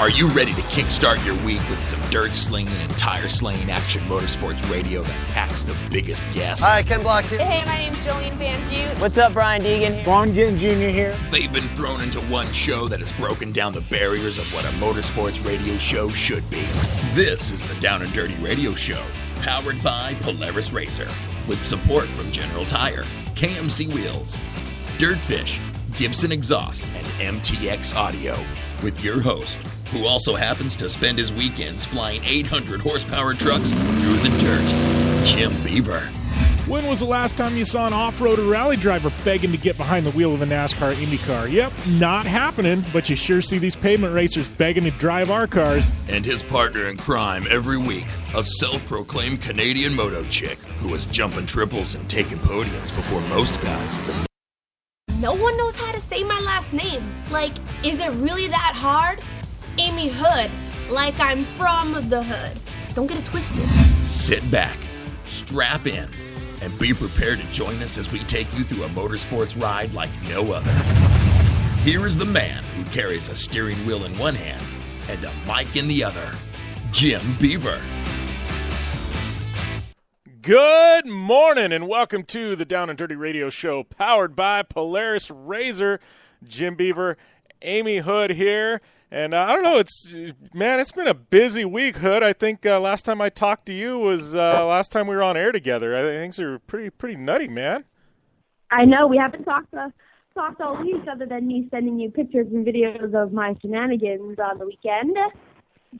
Are you ready to kickstart your week with some dirt slinging and tire slaying action motorsports radio that packs the biggest guests? Hi, Ken Block here. Hey, my name's Jolene Van Vugt. What's up, Brian Deegan? Vaughn Ginn Jr. here. They've been thrown into one show that has broken down the barriers of what a motorsports radio show should be. This is the Down and Dirty Radio Show, powered by Polaris Razor, with support from General Tire, KMC Wheels, Dirtfish, Gibson Exhaust, and MTX Audio, with your host, who also happens to spend his weekends flying 800 horsepower trucks through the dirt, Jim Beaver. When was the last time you saw an off-road or rally driver begging to get behind the wheel of a NASCAR IndyCar? Yep, not happening, but you sure see these pavement racers begging to drive our cars. And his partner in crime every week, a self-proclaimed Canadian moto chick who was jumping triples and taking podiums before most guys. No one knows how to say my last name. Like, is it really that hard? Amy Hood, like I'm from the hood. Don't get it twisted. Sit back, strap in, and be prepared to join us as we take you through a motorsports ride like no other. Here is the man who carries a steering wheel in one hand and a mic in the other, Jim Beaver. Good morning and welcome to the Down and Dirty Radio Show, powered by Polaris Razor. Jim Beaver, Amy Hood here. And I don't know, it's been a busy week, Hood. I think last time I talked to you was last time we were on air together. I think things are pretty nutty, man. I know, we haven't talked all week other than me sending you pictures and videos of my shenanigans on the weekend.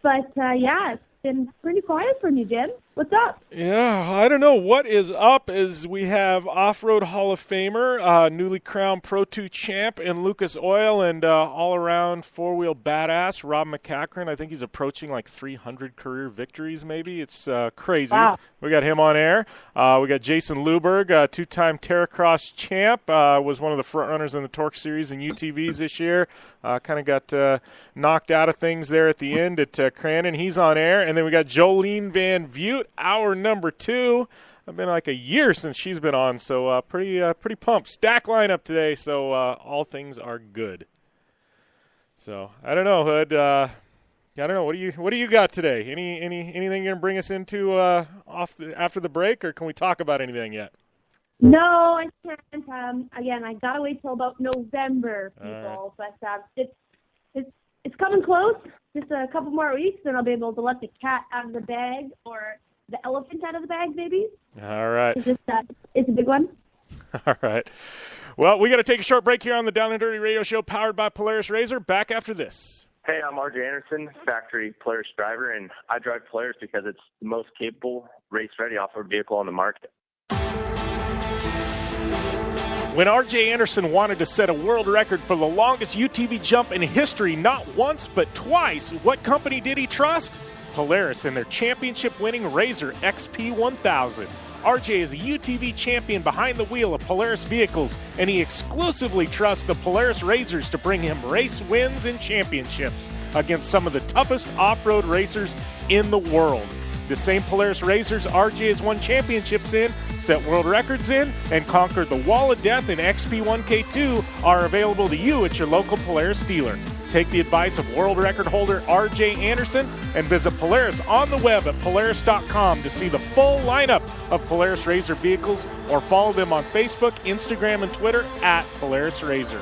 But, yeah, it's been pretty quiet from you, Jim. What's up? Yeah, I don't know. What is up is we have Off-Road Hall of Famer, newly crowned Pro 2 champ in Lucas Oil, and all-around four-wheel badass, Rob MacCachren. I think he's approaching like 300 career victories maybe. It's crazy. Wow. We got him on air. We got Jason Luburgh, two-time Terracross champ, was one of the front-runners in the Torque Series and UTVs this year. Kind of got knocked out of things there at the end at Crandon. He's on air. And then we got Jolene Van Vugt, hour number 2. It's been like a year since she's been on, so pretty pumped. Stack lineup today, so all things are good. So I don't know, Hood. I don't know. What do you got today? Anything you're gonna bring us into after the break, or can we talk about anything yet? No, I can't. Again, I gotta wait till about November, people. Right. But it's coming close. Just a couple more weeks, then I'll be able to let the cat out of the bag, or the elephant out of the bag, maybe. All right. It's a big one. All right. Well, we got to take a short break here on the Down and Dirty Radio Show, powered by Polaris Razor. Back after this. Hey, I'm RJ Anderson, factory Polaris driver, and I drive Polaris because it's the most capable, race-ready off-road vehicle on the market. When R.J. Anderson wanted to set a world record for the longest UTV jump in history, not once but twice, what company did he trust? Polaris and their championship-winning Razor XP1000. R.J. is a UTV champion behind the wheel of Polaris vehicles, and he exclusively trusts the Polaris Razors to bring him race wins and championships against some of the toughest off-road racers in the world. The same Polaris Razors RJ has won championships in, set world records in, and conquered the Wall of Death in XP1K2 are available to you at your local Polaris dealer. Take the advice of world record holder RJ Anderson and visit Polaris on the web at Polaris.com to see the full lineup of Polaris Razor vehicles, or follow them on Facebook, Instagram, and Twitter at Polaris Razor.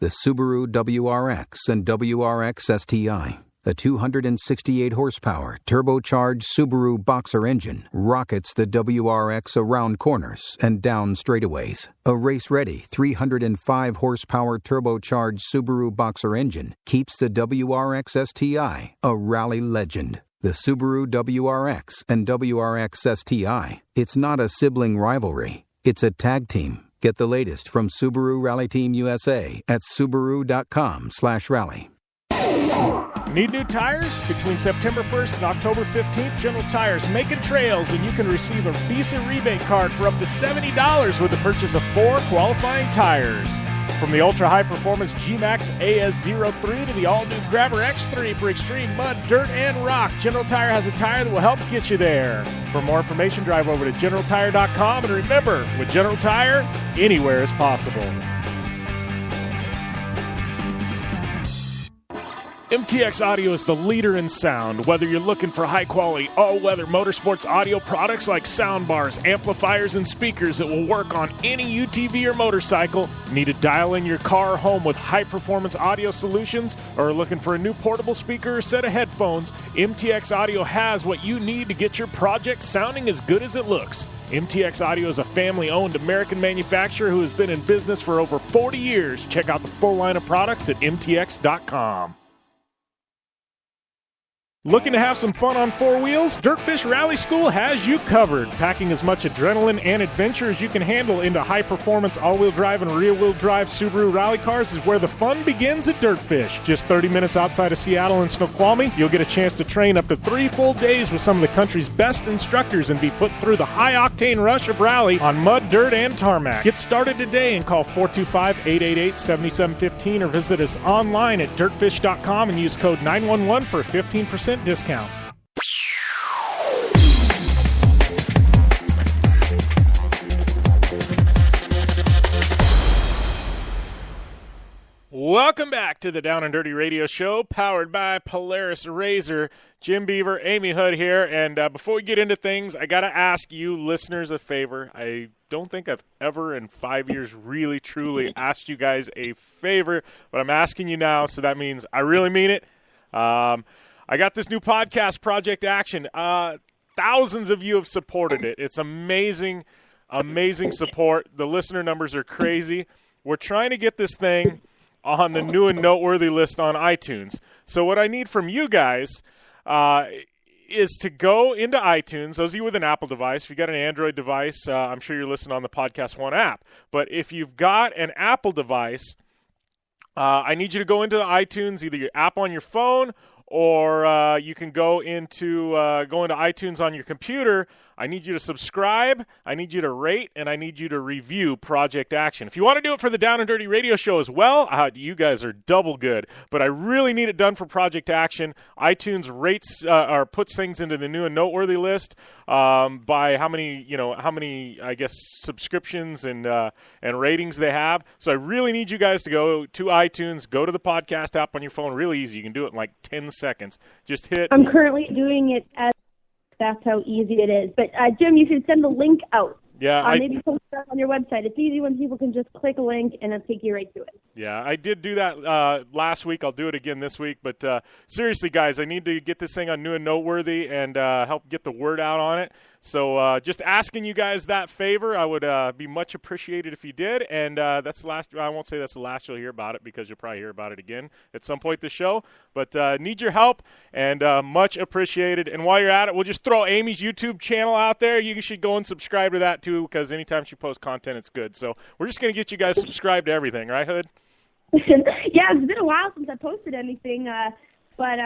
The Subaru WRX and WRX STI. A 268-horsepower, turbocharged Subaru Boxer engine rockets the WRX around corners and down straightaways. A race-ready 305-horsepower turbocharged Subaru Boxer engine keeps the WRX STI a rally legend. The Subaru WRX and WRX STI. It's not a sibling rivalry. It's a tag team. Get the latest from Subaru Rally Team USA at Subaru.com/rally. Need new tires? Between September 1st and October 15th, General Tire's making trails, and you can receive a Visa rebate card for up to $70 with the purchase of 4 qualifying tires. From the ultra-high-performance G-Max AS03 to the all-new Grabber X3 for extreme mud, dirt, and rock, General Tire has a tire that will help get you there. For more information, drive over to GeneralTire.com, and remember, with General Tire, anywhere is possible. MTX Audio is the leader in sound. Whether you're looking for high-quality, all-weather motorsports audio products like soundbars, amplifiers, and speakers that will work on any UTV or motorcycle, need to dial in your car or home with high-performance audio solutions, or are looking for a new portable speaker or set of headphones, MTX Audio has what you need to get your project sounding as good as it looks. MTX Audio is a family-owned American manufacturer who has been in business for over 40 years. Check out the full line of products at mtx.com. Looking to have some fun on four wheels? Dirtfish Rally School has you covered. Packing as much adrenaline and adventure as you can handle into high-performance all-wheel drive and rear-wheel drive Subaru rally cars is where the fun begins at Dirtfish. Just 30 minutes outside of Seattle and Snoqualmie, you'll get a chance to train up to 3 full days with some of the country's best instructors and be put through the high-octane rush of rally on mud, dirt, and tarmac. Get started today and call 425-888-7715 or visit us online at dirtfish.com and use code 911 for a 15% discount. Welcome back to the Down and Dirty Radio Show, powered by Polaris Razor. Jim Beaver, Amy Hood here, and before we get into things, I got to ask you listeners a favor. I don't think I've ever in 5 years really, truly asked you guys a favor, but I'm asking you now, so that means I really mean it. I got this new podcast, Project Action. Thousands of you have supported it. It's amazing, amazing support. The listener numbers are crazy. We're trying to get this thing on the new and noteworthy list on iTunes. So what I need from you guys is to go into iTunes. Those of you with an Apple device, if you've got an Android device, I'm sure you're listening on the Podcast One app. But if you've got an Apple device, I need you to go into the iTunes, either your app on your phone or you can go into iTunes on your computer. I need you to subscribe, I need you to rate, and I need you to review Project Action. If you want to do it for the Down and Dirty Radio Show as well, you guys are double good. But I really need it done for Project Action. iTunes rates or puts things into the new and noteworthy list by how many I guess subscriptions and ratings they have. So I really need you guys to go to iTunes, go to the podcast app on your phone. Really easy. You can do it in like 10 seconds. Just hit. I'm currently doing it as that's how easy it is. But, Jim, you should send the link out. Yeah, maybe post it on your website. It's easy when people can just click a link and it'll take you right to it. Yeah, I did do that last week. I'll do it again this week. But seriously, guys, I need to get this thing on new and noteworthy and help get the word out on it. So just asking you guys that favor, I would be much appreciated if you did. And that's the last. I won't say that's the last you'll hear about it because you'll probably hear about it again at some point this show. But need your help and much appreciated. And while you're at it, we'll just throw Amy's YouTube channel out there. You should go and subscribe to that too because anytime she posts content, it's good. So we're just going to get you guys subscribed to everything, right, Hood? Yeah, it's been a while since I posted anything, but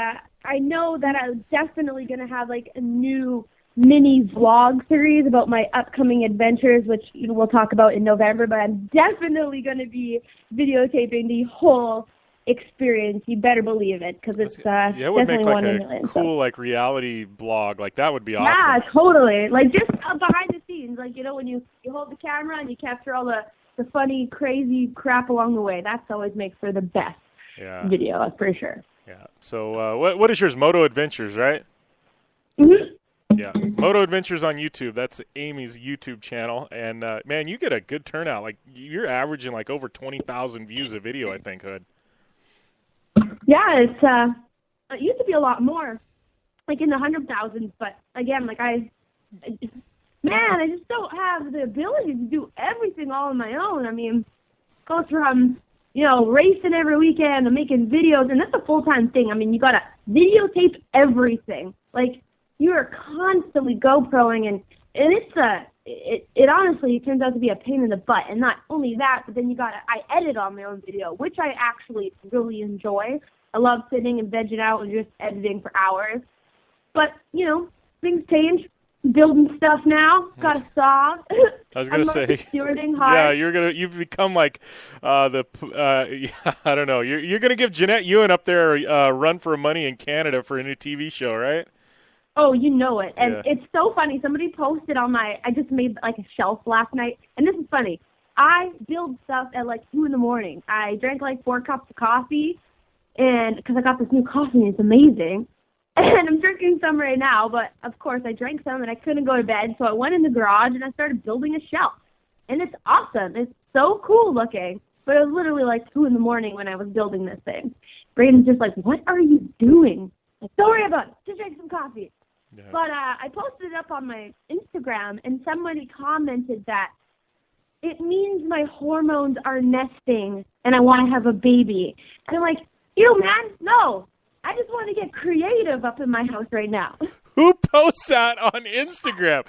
I know that I'm definitely going to have like a new mini vlog series about my upcoming adventures, which we'll talk about in November, but I'm definitely going to be videotaping the whole experience. You better believe it, because it's it would make like a cool like reality blog. Like that would be awesome. Yeah, totally. Like just behind the scenes, like when you hold the camera and you capture all the funny, crazy crap along the way. That's always makes for the best video, that's for sure. Yeah. So what is yours? Moto Adventures, right? Mm-hmm. Yeah, Moto Adventures on YouTube. That's Amy's YouTube channel. And, man, you get a good turnout. Like, you're averaging, like, over 20,000 views a video, I think, Hood. Yeah, it used to be a lot more, like in the 100,000s. But, again, like, I just don't have the ability to do everything all on my own. I mean, goes from, racing every weekend and making videos. And that's a full-time thing. I mean, you got to videotape everything. Like, you are constantly GoProing, and it honestly turns out to be a pain in the butt. And not only that, but then I edit on my own video, which I actually really enjoy. I love sitting and vegging out and just editing for hours. But, things change. Building stuff now. Got a saw. I was going to say. Stewarding hard. Yeah, you've become like I don't know. You're going to give Jeanette Ewan up there a run for money in Canada for a new TV show, right? Oh, you know it. And it's so funny. Somebody posted on I just made like a shelf last night. And this is funny. I build stuff at like 2 in the morning. I drank like 4 cups of coffee. and because I got this new coffee and it's amazing. And I'm drinking some right now, but of course I drank some and I couldn't go to bed, so I went in the garage and I started building a shelf. And it's awesome. It's so cool looking. But it was literally like 2 in the morning when I was building this thing. Braden's just like, what are you doing? Like, don't worry about it. Just drink some coffee. Yeah. But I posted it up on my Instagram, and somebody commented that it means my hormones are nesting and I want to have a baby. And I'm like, man, no. I just want to get creative up in my house right now. Who posts that on Instagram?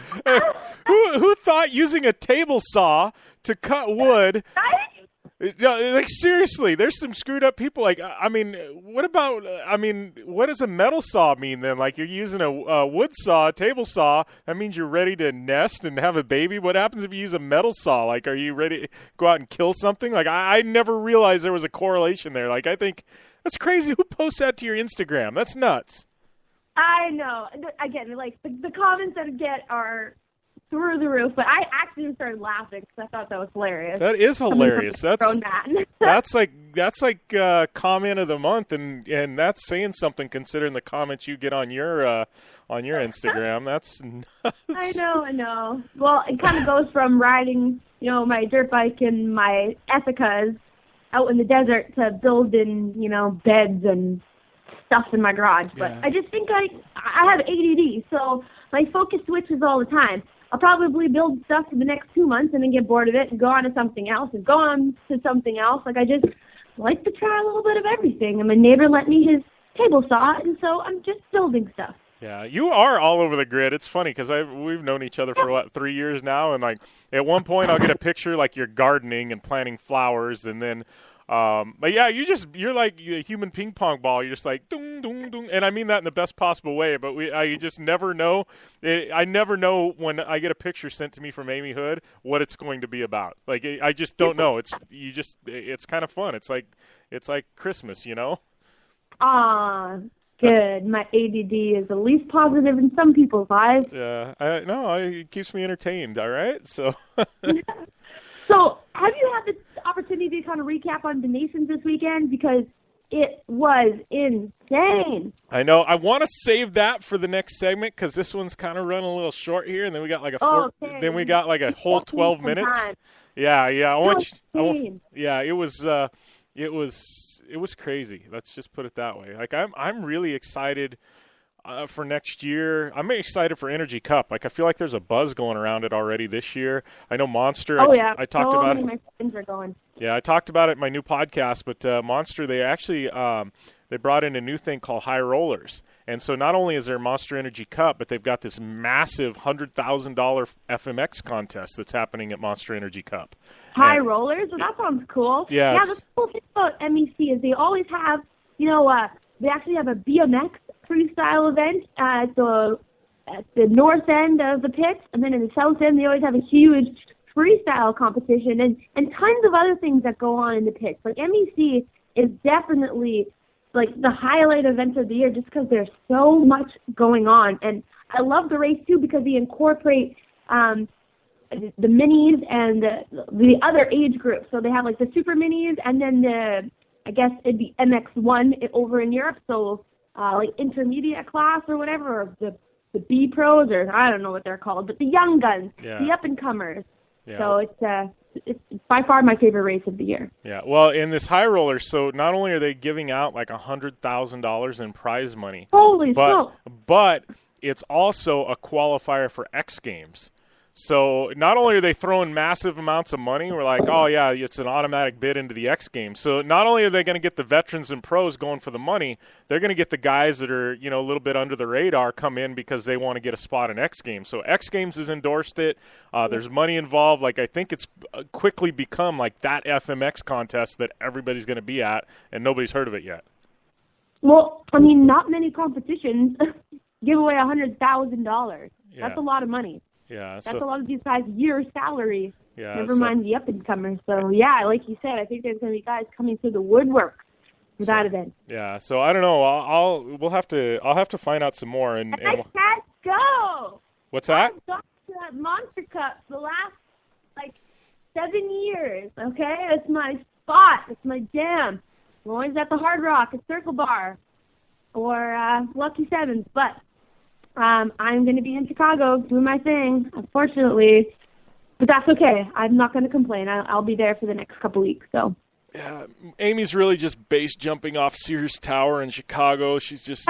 Who thought using a table saw to cut wood? No, like, seriously, there's some screwed up people. Like, I mean, what does a metal saw mean then? Like, you're using a wood saw, a table saw. That means you're ready to nest and have a baby. What happens if you use a metal saw? Like, are you ready to go out and kill something? Like, I never realized there was a correlation there. Like, I think that's crazy. Who posts that to your Instagram? That's nuts. I know. Again, like, the comments that I get are through the roof, but I actually started laughing because I thought that was hilarious. That is hilarious. That's like comment of the month, and that's saying something considering the comments you get on your Instagram. That's nuts. I know. Well, it kind of goes from riding, my dirt bike and my Ethicas out in the desert to building, beds and stuff in my garage. But yeah. I just think I have ADD, so my focus switches all the time. I'll probably build stuff for the next 2 months and then get bored of it and go on to something else and go on to something else. Like, I just like to try a little bit of everything. And my neighbor lent me his table saw, and so I'm just building stuff. Yeah, you are all over the grid. It's funny because we've known each other for 3 years now, and like at one point I'll get a picture like you're gardening and planting flowers, and then but yeah, you're like a human ping pong ball. You're just like dung dung dung, and I mean that in the best possible way. But I just never know. I never know when I get a picture sent to me from Amy Hood what it's going to be about. Like, I just don't know. It's kind of fun. It's like Christmas, Ah, good. My ADD is the least positive in some people's lives. Yeah, it keeps me entertained. All right, so. So, have you had the opportunity to kind of recap on donations this weekend? Because it was insane. I know. I want to save that for the next segment because this one's kind of running a little short here, and then we got like a whole 12 minutes. Time. Yeah. It was crazy. Let's just put it that way. Like, I'm really excited. For next year, I'm excited for Energy Cup. Like, I feel like there's a buzz going around it already this year. I know Monster. I talked about it. My friends are going. Yeah, I talked about it in my new podcast. But Monster, they actually they brought in a new thing called High Rollers, and so not only is there Monster Energy Cup, but they've got this massive $100,000 FMX contest that's happening at Monster Energy Cup. High Rollers? Well, that sounds cool. Yeah. The cool thing about MEC is they always have, they actually have a BMX freestyle event at the north end of the pits, and then in the south end they always have a huge freestyle competition and tons of other things that go on in the pits. Like, MEC is definitely like the highlight event of the year just because there's so much going on. And I love the race too because they incorporate the minis and the other age groups. So they have like the super minis and then I guess it'd be MX1 over in Europe. So like intermediate class or whatever, or the B pros, or I don't know what they're called, but the young guns, the up and comers. Yeah. So it's by far my favorite race of the year. Yeah. Well, in this High Roller, so not only are they giving out like $100,000 in prize money, but it's also a qualifier for X Games. So not only are they throwing massive amounts of money, we're like, oh, yeah, it's an automatic bid into the X Games. So not only are they going to get the veterans and pros going for the money, they're going to get the guys that are, a little bit under the radar come in because they want to get a spot in X Games. So X Games has endorsed it. There's money involved. Like, I think it's quickly become like that FMX contest that everybody's going to be at, and nobody's heard of it yet. Well, I mean, not many competitions give away $100,000. Yeah. That's a lot of money. Yeah, that's a lot of these guys' year's salary. Yeah, never mind the up-and-comers. So, yeah, like you said, I think there's going to be guys coming through the woodwork for that event. Yeah, so I don't know. I'll have to find out some more. And I can't go. What's that? I've gone to that Monster Cup the last, 7 years, okay? It's my spot. It's my jam. I'm always at the Hard Rock, at Circle Bar, or Lucky Sevens. But I'm going to be in Chicago doing my thing, unfortunately. But that's okay. I'm not going to complain. I'll be there for the next couple weeks. So. Yeah, Amy's really just base jumping off Sears Tower in Chicago. She's just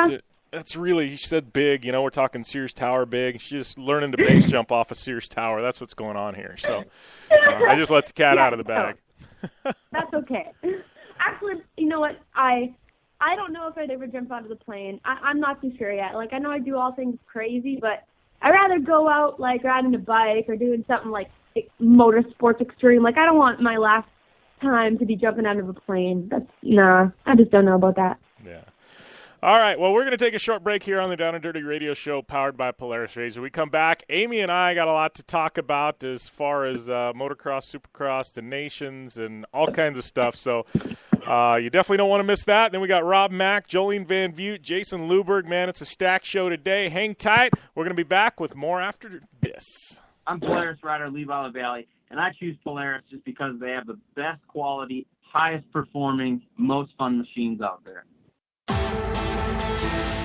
that's really, she said big. We're talking Sears Tower big. She's just learning to base jump off of Sears Tower. That's what's going on here. So I just let the cat out of the bag. That's okay. Actually, you know what? I don't know if I'd ever jump out of the plane. I'm not too sure yet. Like, I know I do all things crazy, but I'd rather go out, like, riding a bike or doing something like motorsports extreme. Like, I don't want my last time to be jumping out of a plane. I just don't know about that. Yeah. All right, well, we're going to take a short break here on the Down and Dirty Radio Show powered by Polaris Razor. We come back. Amy and I got a lot to talk about as far as motocross, supercross, the nations, and all kinds of stuff. So you definitely don't want to miss that. Then we got Rob Mack, Jolene Van Vugt, Jason Luburgh. Man, it's a stacked show today. Hang tight. We're going to be back with more after this. I'm Polaris rider Levi Valley, and I choose Polaris just because they have the best quality, highest performing, most fun machines out there.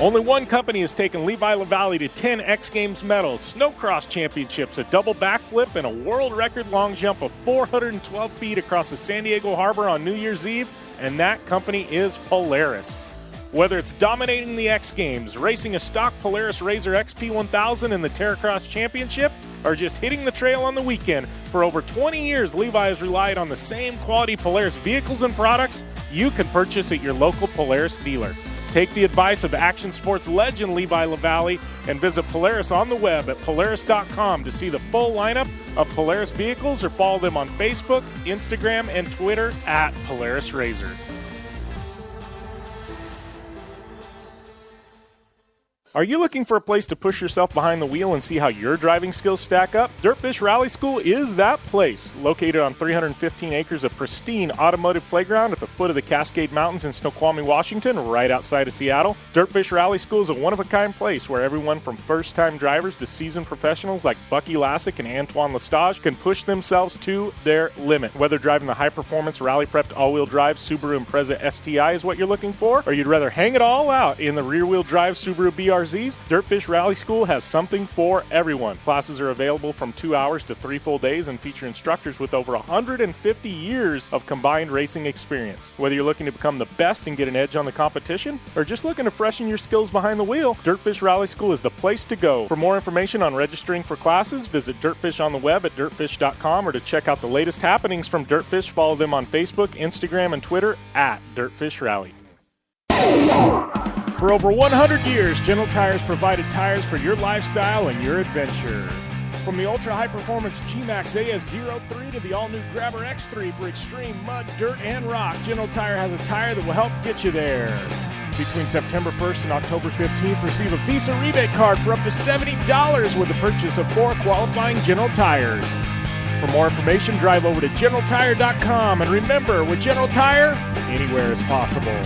Only one company has taken Levi LaValle to 10 X Games medals, snowcross championships, a double backflip, and a world record long jump of 412 feet across the San Diego Harbor on New Year's Eve, and that company is Polaris. Whether it's dominating the X Games, racing a stock Polaris Razor XP1000 in the Terracross Championship, or just hitting the trail on the weekend, for over 20 years, Levi has relied on the same quality Polaris vehicles and products you can purchase at your local Polaris dealer. Take the advice of action sports legend Levi LaValle and visit Polaris on the web at Polaris.com to see the full lineup of Polaris vehicles, or follow them on Facebook, Instagram, and Twitter at Polaris Razor. Are you looking for a place to push yourself behind the wheel and see how your driving skills stack up? Dirtfish Rally School is that place. Located on 315 acres of pristine automotive playground at the foot of the Cascade Mountains in Snoqualmie, Washington, right outside of Seattle, Dirtfish Rally School is a one-of-a-kind place where everyone from first-time drivers to seasoned professionals like Bucky Lassick and Antoine Lestage can push themselves to their limit. Whether driving the high-performance rally-prepped all-wheel drive Subaru Impreza STI is what you're looking for, or you'd rather hang it all out in the rear-wheel drive Subaru BRZs, Dirtfish Rally School has something for everyone. Classes are available from 2 hours to 3 full days and feature instructors with over 150 years of combined racing experience. Whether you're looking to become the best and get an edge on the competition, or just looking to freshen your skills behind the wheel, Dirtfish Rally School is the place to go. For more information on registering for classes, visit Dirtfish on the web at dirtfish.com, or to check out the latest happenings from Dirtfish, follow them on Facebook, Instagram, and Twitter at Dirtfish Rally. For over 100 years, General Tires provided tires for your lifestyle and your adventure. From the ultra-high-performance G-Max AS03 to the all-new Grabber X3 for extreme mud, dirt, and rock, General Tire has a tire that will help get you there. Between September 1st and October 15th, receive a Visa rebate card for up to $70 with the purchase of 4 qualifying General Tires. For more information, drive over to GeneralTire.com. And remember, with General Tire, anywhere is possible.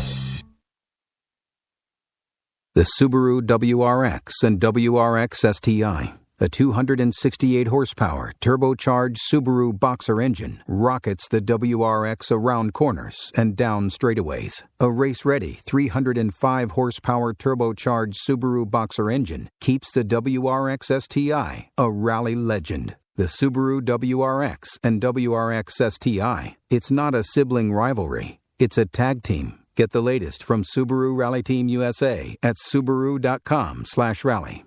The Subaru WRX and WRX STI, a 268-horsepower, turbocharged Subaru Boxer engine, rockets the WRX around corners and down straightaways. A race-ready 305-horsepower turbocharged Subaru Boxer engine keeps the WRX STI a rally legend. The Subaru WRX and WRX STI, it's not a sibling rivalry, it's a tag team. Get the latest from Subaru Rally Team USA at Subaru.com/rally.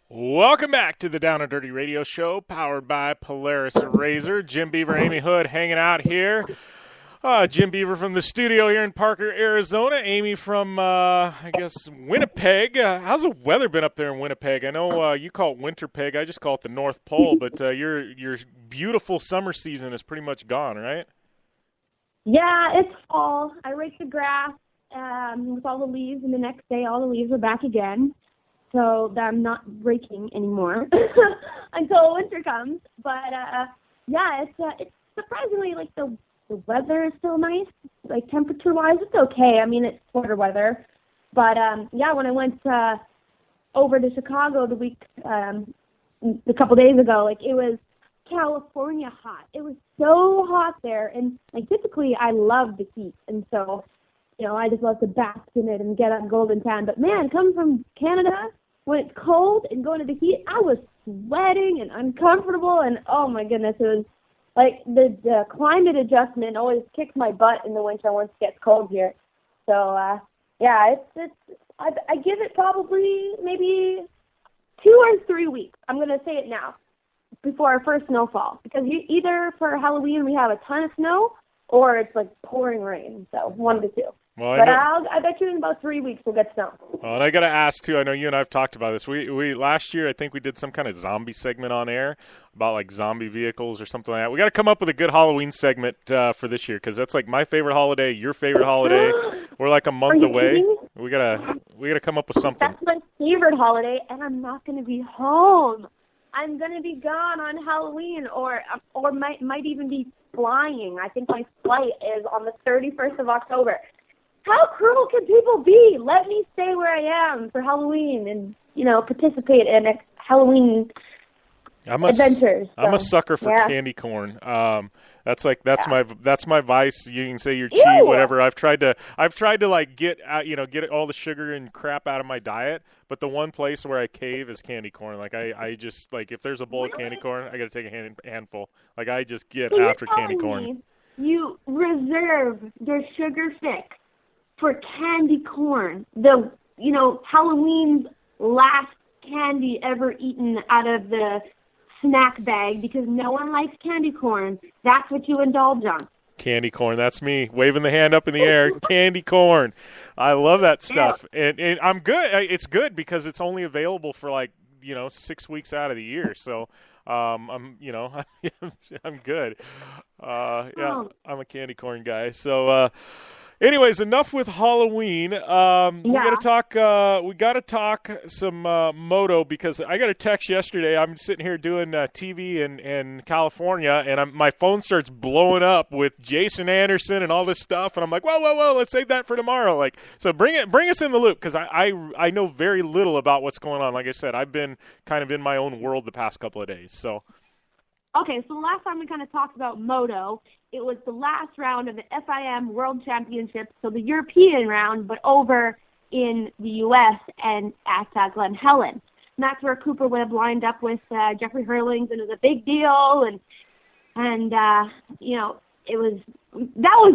Welcome back to the Down and Dirty Radio Show, powered by Polaris Razor. Jim Beaver, Amy Hood hanging out here. Jim Beaver from the studio here in Parker, Arizona. Amy from, Winnipeg. How's the weather been up there in Winnipeg? I know you call it Winterpeg. I just call it the North Pole, but your beautiful summer season is pretty much gone, right? Yeah, it's fall. I raked the grass with all the leaves, and the next day all the leaves are back again. So I'm not raking anymore until winter comes. But, it's surprisingly like the weather is still nice, like temperature-wise. It's okay. I mean, it's sweater weather. But, when I went over to Chicago a couple days ago, like, it was California hot. It was so hot there, and like typically I love the heat, and so I just love to bask in it and get up golden tan. But man, coming from Canada when it's cold and going to the heat, I was sweating and uncomfortable, and oh my goodness, it was like the climate adjustment always kicks my butt in the winter once it gets cold here. So I give it probably maybe 2 or 3 weeks. I'm gonna say it now, before our first snowfall, because either for Halloween we have a ton of snow or it's like pouring rain. So one of the two. Well, I bet you in about 3 weeks we'll get snow. Well, and I got to ask, too, I know you and I have talked about this. We last year, I think we did some kind of zombie segment on air about, like, zombie vehicles or something like that. We got to come up with a good Halloween segment for this year, because that's, like, my favorite holiday, your favorite holiday. We're, like, a month away. We gotta come up with something. That's my favorite holiday, and I'm not going to be home. I'm going to be gone on Halloween, or might even be flying. I think my flight is on the 31st of October. How cruel can people be? Let me stay where I am for Halloween and, participate in Halloween adventures. I'm a sucker for candy corn. That's my vice. You can say you're cheap, whatever. I've tried to like get all the sugar and crap out of my diet, but the one place where I cave is candy corn. Like I just, like, if there's a bowl of candy corn, I got to take a handful. Like, I just get after candy corn. You reserve your sugar fix for candy corn, Halloween's last candy ever eaten out of the snack bag, because no one likes candy corn. That's what you indulge on. Candy corn, that's me, waving the hand up in the air. Candy corn. I love that stuff. Yeah. And I'm good. It's good because it's only available for 6 weeks out of the year. So I'm good. I'm a candy corn guy. So anyways, enough with Halloween. We gotta talk some moto, because I got a text yesterday. I'm sitting here doing TV in California, and my phone starts blowing up with Jason Anderson and all this stuff, and I'm like, whoa, let's save that for tomorrow. Like, so bring us in the loop, because I know very little about what's going on. Like I said, I've been kind of in my own world the past couple of days. So. Okay, so the last time we kind of talked about moto, it was the last round of the FIM World Championship, so the European round, but over in the U.S. and at Glen Helen. And that's where Cooper Webb lined up with Jeffrey Hurlings, and it was a big deal. And that was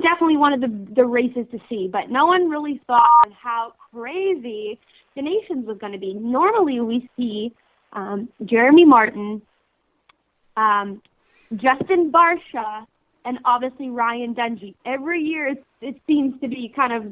definitely one of the races to see, but no one really thought on how crazy the Nations was going to be. Normally we see Jeremy Martin, Justin Barcia, and obviously Ryan Dungey. Every year it seems to be kind of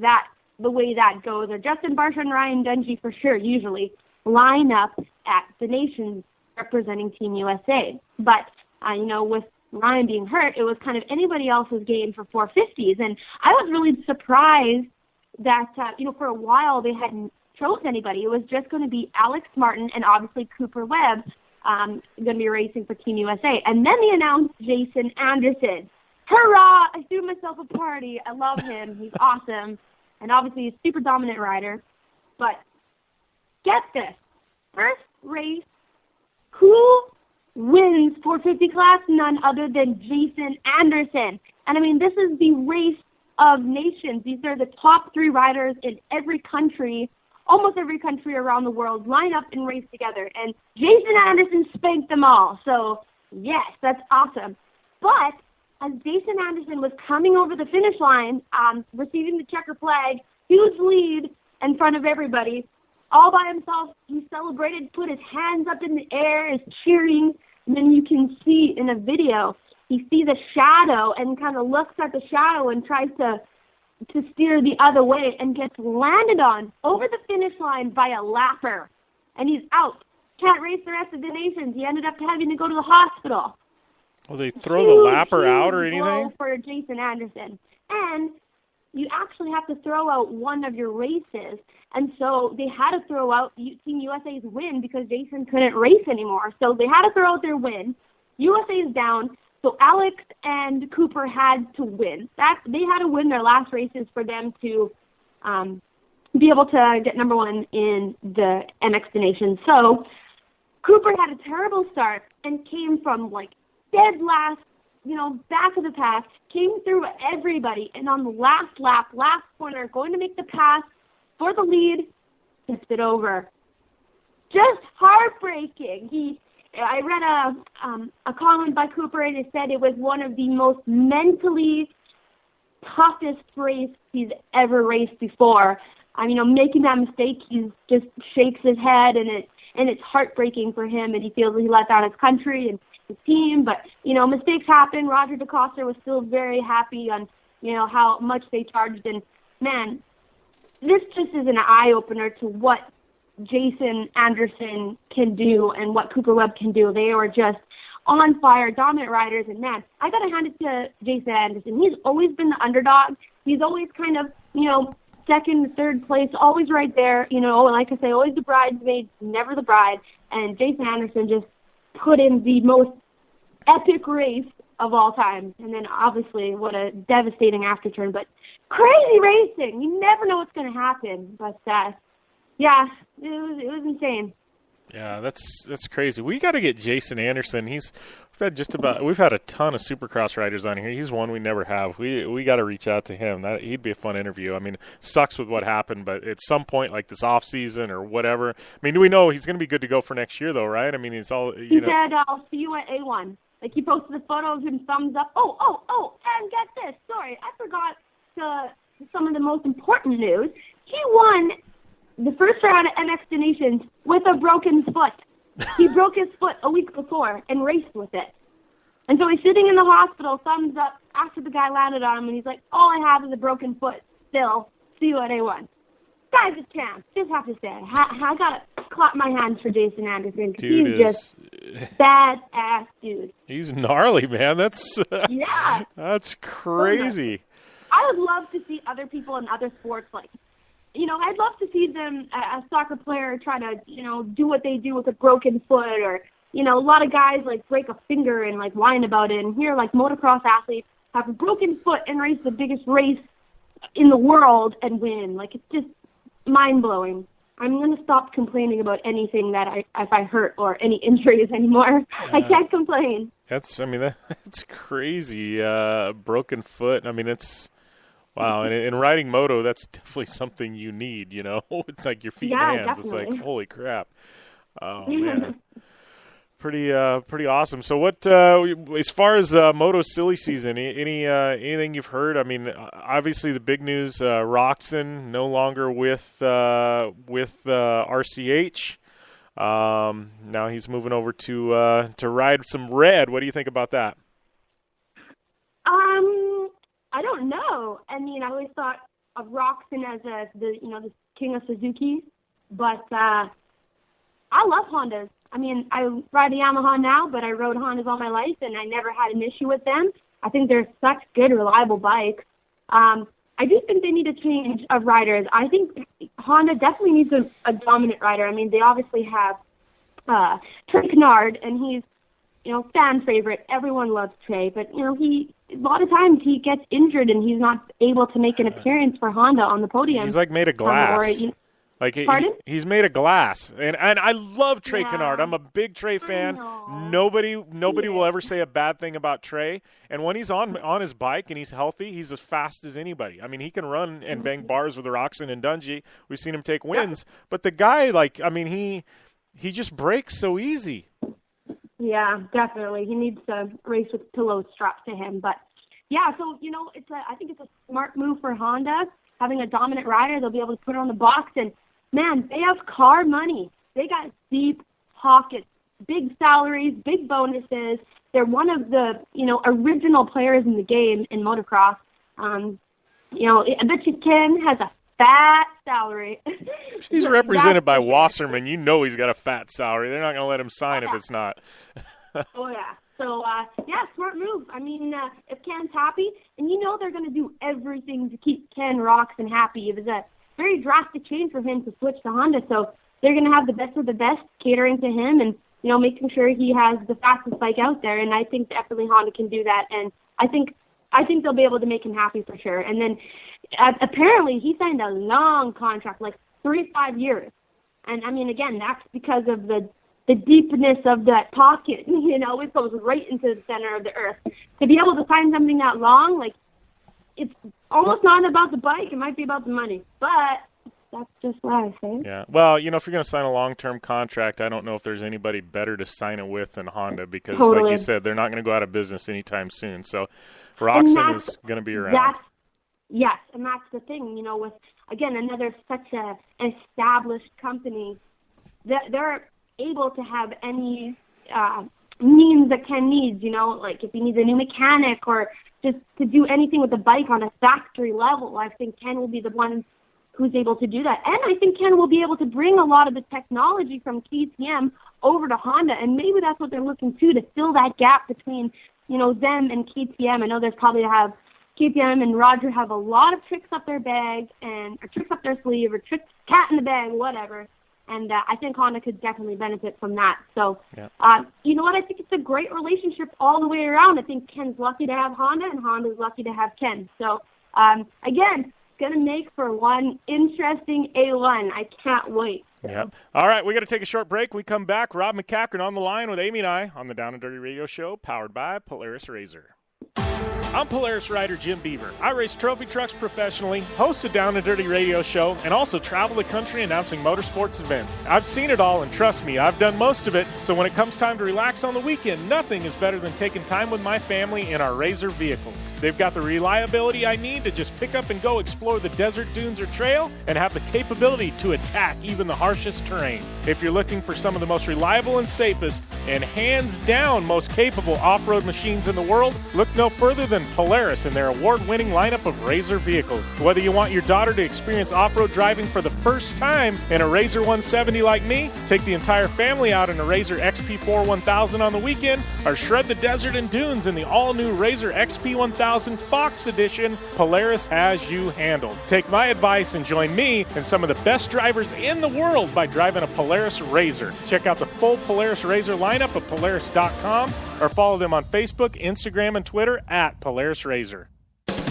the way that goes. Or Justin Barcia and Ryan Dungey for sure usually line up at the Nations representing Team USA. But, with Ryan being hurt, it was kind of anybody else's game for 450s. And I was really surprised that, for a while they hadn't chosen anybody. It was just going to be Alex Martin and obviously Cooper Webb going to be racing for Team USA. And then they announced Jason Anderson. Hurrah! I threw myself a party. I love him. He's awesome. And obviously he's a super dominant rider. But get this. First race, who wins 450 class? None other than Jason Anderson. And I mean, this is the race of nations. These are the top 3 riders in every country, almost every country around the world, line up and race together. And Jason Anderson spanked them all. So, yes, that's awesome. But as Jason Anderson was coming over the finish line, receiving the checker flag, huge lead in front of everybody, all by himself, he celebrated, put his hands up in the air, is cheering, and then you can see in a video, he sees a shadow and kind of looks at the shadow and tries to steer the other way and gets landed on over the finish line by a lapper. And he's out. Can't race the rest of the Nations. He ended up having to go to the hospital. Well, they throw the lapper out or anything? For Jason Anderson. And you actually have to throw out one of your races. And so they had to throw out Team USA's win because Jason couldn't race anymore. So they had to throw out their win. USA's down. So Alex and Cooper had to win. They had to win their last races for them to be able to get number one in the MX Nation. So Cooper had a terrible start and came from like dead last, back of the pack, came through everybody, and on the last lap, last corner, going to make the pass for the lead, tipped it over. Just heartbreaking. I read a comment by Cooper, and it said it was one of the most mentally toughest race he's ever raced before. Making that mistake, he just shakes his head, and it's heartbreaking for him, and he feels he let down his country and his team. But mistakes happen. Roger DeCoster was still very happy on how much they charged, and man, this just is an eye opener to what Jason Anderson can do and what Cooper Webb can do. They are just on fire, dominant riders, and man, I gotta hand it to Jason Anderson. He's always been the underdog. He's always kind of second, third place, always right there. Like I say, always the bridesmaid, never the bride. And Jason Anderson just put in the most epic race of all time. And then obviously what a devastating afterturn, but crazy racing. You never know what's going to happen. But yeah, it was insane. Yeah, that's crazy. We got to get Jason Anderson. We've had a ton of Supercross riders on here. He's one we never have. We got to reach out to him. He'd be a fun interview. Sucks with what happened, but at some point, like this off season or whatever. Do we know he's going to be good to go for next year, though? Right? It's all. He said, "I'll see you at A1." Like he posted a photo of him, thumbs up. Oh, and get this. Sorry, I forgot some of the most important news. He won the first round at MX Nations with a broken foot. He broke his foot a week before and raced with it. And so he's sitting in the hospital, thumbs up, after the guy landed on him, and he's like, all I have is a broken foot still. See you at A1. Guy's a champ. Just have to say. I got to clap my hands for Jason Anderson. Dude, he's just badass dude. He's gnarly, man. That's yeah. That's crazy. I would love to see other people in other sports I'd love to see them, a soccer player, try to, do what they do with a broken foot, or, a lot of guys, break a finger and, whine about it. And here, motocross athletes have a broken foot and race the biggest race in the world and win. It's just mind-blowing. I'm going to stop complaining about anything that if I hurt or any injuries anymore. I can't complain. That's crazy. Broken foot. it's... Wow, and in riding moto, that's definitely something you need, It's like your feet and hands. Definitely. It's like, holy crap. Oh, man. Pretty awesome. So what, as far as moto silly season, anything you've heard? Obviously the big news, Roczen no longer with RCH. Now he's moving over to ride some red. What do you think about that? I don't know. I always thought of Roczen as the king of Suzuki, but I love Hondas. I ride a Yamaha now, but I rode Hondas all my life, and I never had an issue with them. I think they're such good, reliable bikes. I do think they need a change of riders. I think Honda definitely needs a dominant rider. They obviously have Trey Canard, and he's fan favorite. Everyone loves Trey, but a lot of times he gets injured and he's not able to make an appearance for Honda on the podium. He's made of glass. Pardon? He's made of glass, and I love Trey Canard. I'm a big Trey fan. Nobody will ever say a bad thing about Trey. And when he's on his bike and he's healthy, he's as fast as anybody. He can run and bang bars with Roczen and Dungey. We've seen him take wins, but the guy, he just breaks so easy. Yeah, definitely. He needs to race with pillows strapped to him. But yeah, so I think it's a smart move for Honda having a dominant rider. They'll be able to put her on the box, and man, they have car money. They got deep pockets, big salaries, big bonuses. They're one of the original players in the game in motocross. I bet you Ken has a fat salary. He's represented by Wasserman. He's got a fat salary. They're not going to let him sign if it's not. Oh, yeah. So, smart move. If Ken's happy, and they're going to do everything to keep Ken Roczen happy. It was a very drastic change for him to switch to Honda, so they're going to have the best of the best catering to him and, making sure he has the fastest bike out there, and I think definitely Honda can do that, and I think they'll be able to make him happy for sure. And then apparently he signed a long contract, like 3-5 years. And, I mean, again, that's because of the deepness of that pocket. It goes right into the center of the earth. To be able to sign something that long, like, it's almost not about the bike. It might be about the money. But that's just what I say. Yeah. Well, if you're going to sign a long-term contract, I don't know if there's anybody better to sign it with than Honda because, Totally. like you said, they're not going to go out of business anytime soon. So Roczen is going to be around. Yes, and that's the thing, with, again, another such an established company, they're able to have any means that Ken needs, like if he needs a new mechanic or just to do anything with the bike on a factory level. I think Ken will be the one who's able to do that. And I think Ken will be able to bring a lot of the technology from KTM over to Honda, and maybe that's what they're looking to fill that gap between, them and KTM. I know there's probably KTM and Roger have a lot of tricks up their bag or tricks up their sleeve or tricks, cat in the bag, whatever. And I think Honda could definitely benefit from that. So, you know what? I think it's a great relationship all the way around. I think Ken's lucky to have Honda, and Honda's lucky to have Ken. So, again, it's going to make for one interesting A1. I can't wait. So. Yep. All right, we got to take a short break. We come back. Rob MacCachren on the line with Amy and I on the Down and Dirty Radio Show, powered by Polaris Razor. I'm Polaris rider Jim Beaver. I race trophy trucks professionally, host a Down and Dirty Radio Show, and also travel the country announcing motorsports events. I've seen it all, and trust me, I've done most of it. So when it comes time to relax on the weekend, nothing is better than taking time with my family in our Razor vehicles. They've got the reliability I need to just pick up and go explore the desert, dunes, or trail, and have the capability to attack even the harshest terrain. If you're looking for some of the most reliable and safest, and hands down most capable off-road machines in the world, look no further than Polaris and their award-winning lineup of Razor vehicles. Whether you want your daughter to experience off-road driving for the first time in a Razor 170 like me, take the entire family out in a Razor XP4 1000 on the weekend, or shred the desert and dunes in the all-new Razor XP 1000 Fox Edition, Polaris has you handled. Take my advice and join me and some of the best drivers in the world by driving a Polaris Razor. Check out the full Polaris Razor lineup at Polaris.com or follow them on Facebook, Instagram, and Twitter at Polaris Razor.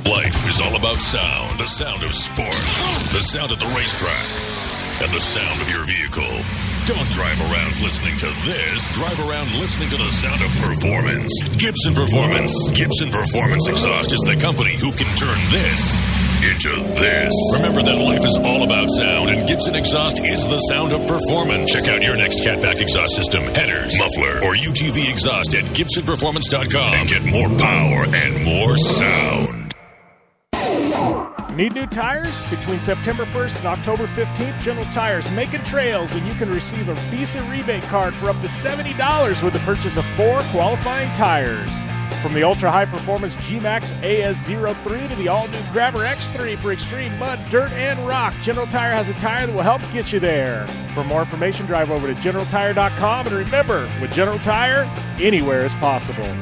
Life is all about sound, the sound of sports, the sound at the racetrack, and the sound of your vehicle. Don't drive around listening to this. Drive around listening to the sound of performance. Gibson Performance. Gibson Performance Exhaust is the company who can turn this into this. Remember that life is all about sound, and Gibson Exhaust is the sound of performance. Check out your next catback exhaust system, headers, muffler, or UTV exhaust at GibsonPerformance.com and get more power and more sound. Need new tires? Between September 1st and October 15th, General Tire's making trails, and you can receive a Visa rebate card for up to $70 with the purchase of 4 qualifying tires. From the ultra-high performance G-Max AS03 to the all-new Grabber X3 for extreme mud, dirt, and rock, General Tire has a tire that will help get you there. For more information, drive over to GeneralTire.com, and remember, with General Tire, anywhere is possible.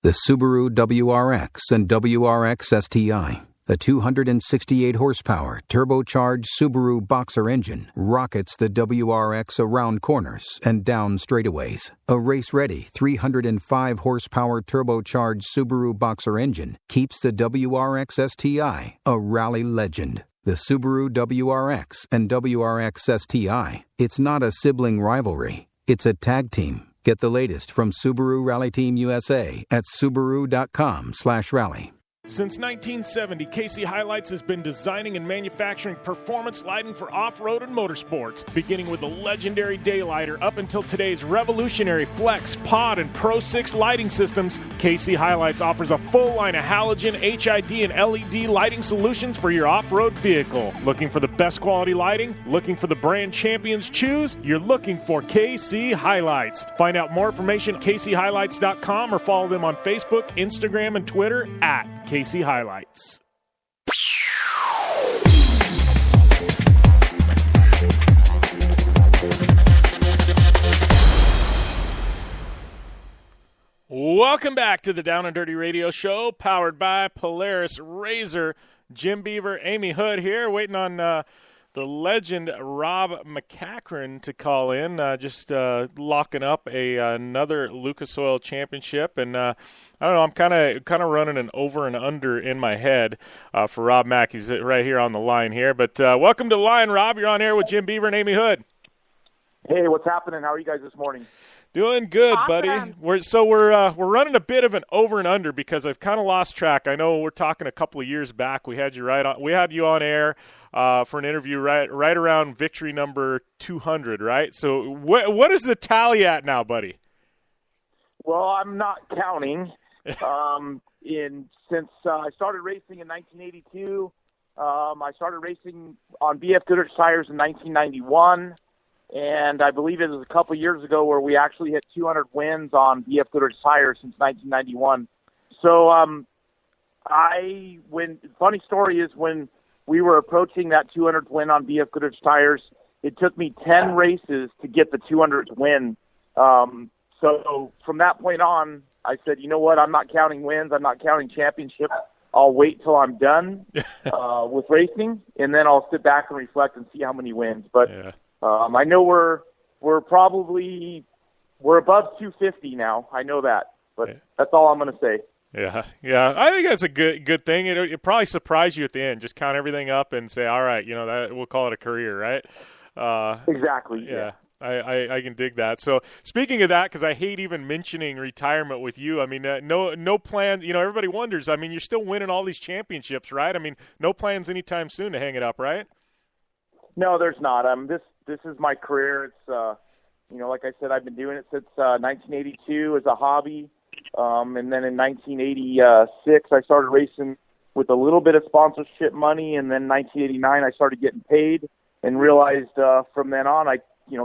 The Subaru WRX and WRX STI, a 268-horsepower, turbocharged Subaru Boxer engine, rockets the WRX around corners and down straightaways. A race-ready 305-horsepower turbocharged Subaru Boxer engine keeps the WRX STI a rally legend. The Subaru WRX and WRX STI, it's not a sibling rivalry, it's a tag team. Get the latest from Subaru Rally Team USA at Subaru.com/rally. Since 1970, KC Highlights has been designing and manufacturing performance lighting for off-road and motorsports, beginning with the legendary Daylighter up until today's revolutionary Flex, Pod, and Pro 6 lighting systems. KC Highlights offers a full line of halogen, HID, and LED lighting solutions for your off-road vehicle. Looking for the best quality lighting? Looking for the brand champions choose? You're looking for KC Highlights. Find out more information at KCHighlights.com or follow them on Facebook, Instagram, and Twitter at KC Highlights. Welcome back to the Down and Dirty Radio Show, powered by Polaris Razor. Jim Beaver, Amy Hood here, waiting on the the legend Rob MacCachren to call in, just locking up another Lucas Oil Championship. And I don't know, I'm kind of running an over and under in my head for Rob Mack. He's right here on the line here. But welcome to the line, Rob. You're on air with Jim Beaver and Amy Hood. Hey, what's happening? How are you guys this morning? Doing good, Awesome. buddy. We're running a bit of an over and under because I've kind of lost track. I know we're talking a couple of years back. We had you on air for an interview right around victory number 200, right? So what is the tally at now, buddy? Well, I'm not counting. Since I started racing in 1982, I started racing on BF Goodrich tires in 1991. And I believe it was a couple of years ago where we actually hit 200 wins on BF Goodrich tires since 1991. So, funny story is when we were approaching that 200th win on BF Goodrich tires, it took me 10 races to get the 200th win. So from that point on, I said, you know what? I'm not counting wins. I'm not counting championships. I'll wait till I'm done with racing, and then I'll sit back and reflect and see how many wins. But yeah. I know we're above 250 now. I know that, but that's all I'm going to say. Yeah. I think that's a good thing. It probably surprised you at the end. Just count everything up and say, all right, that we'll call it a career, right? Exactly. Yeah. I can dig that. So speaking of that, because I hate even mentioning retirement with you. I mean, no plans. Everybody wonders. I mean, you're still winning all these championships, right? I mean, no plans anytime soon to hang it up, right? No, there's not. This is my career. It's like I said, I've been doing it since 1982 as a hobby, and then in 1986 I started racing with a little bit of sponsorship money, and then 1989 I started getting paid, and realized from then on I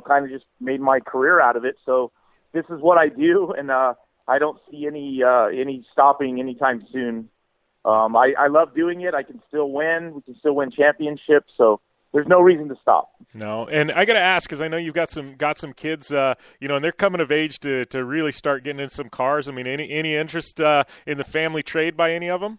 kind of just made my career out of it. So this is what I do, and I don't see any stopping anytime soon. I love doing it. I can still win. We can still win championships. So there's no reason to stop. No, and I got to ask, because I know you've got some kids, and they're coming of age to really start getting into some cars. I mean, any interest in the family trade by any of them?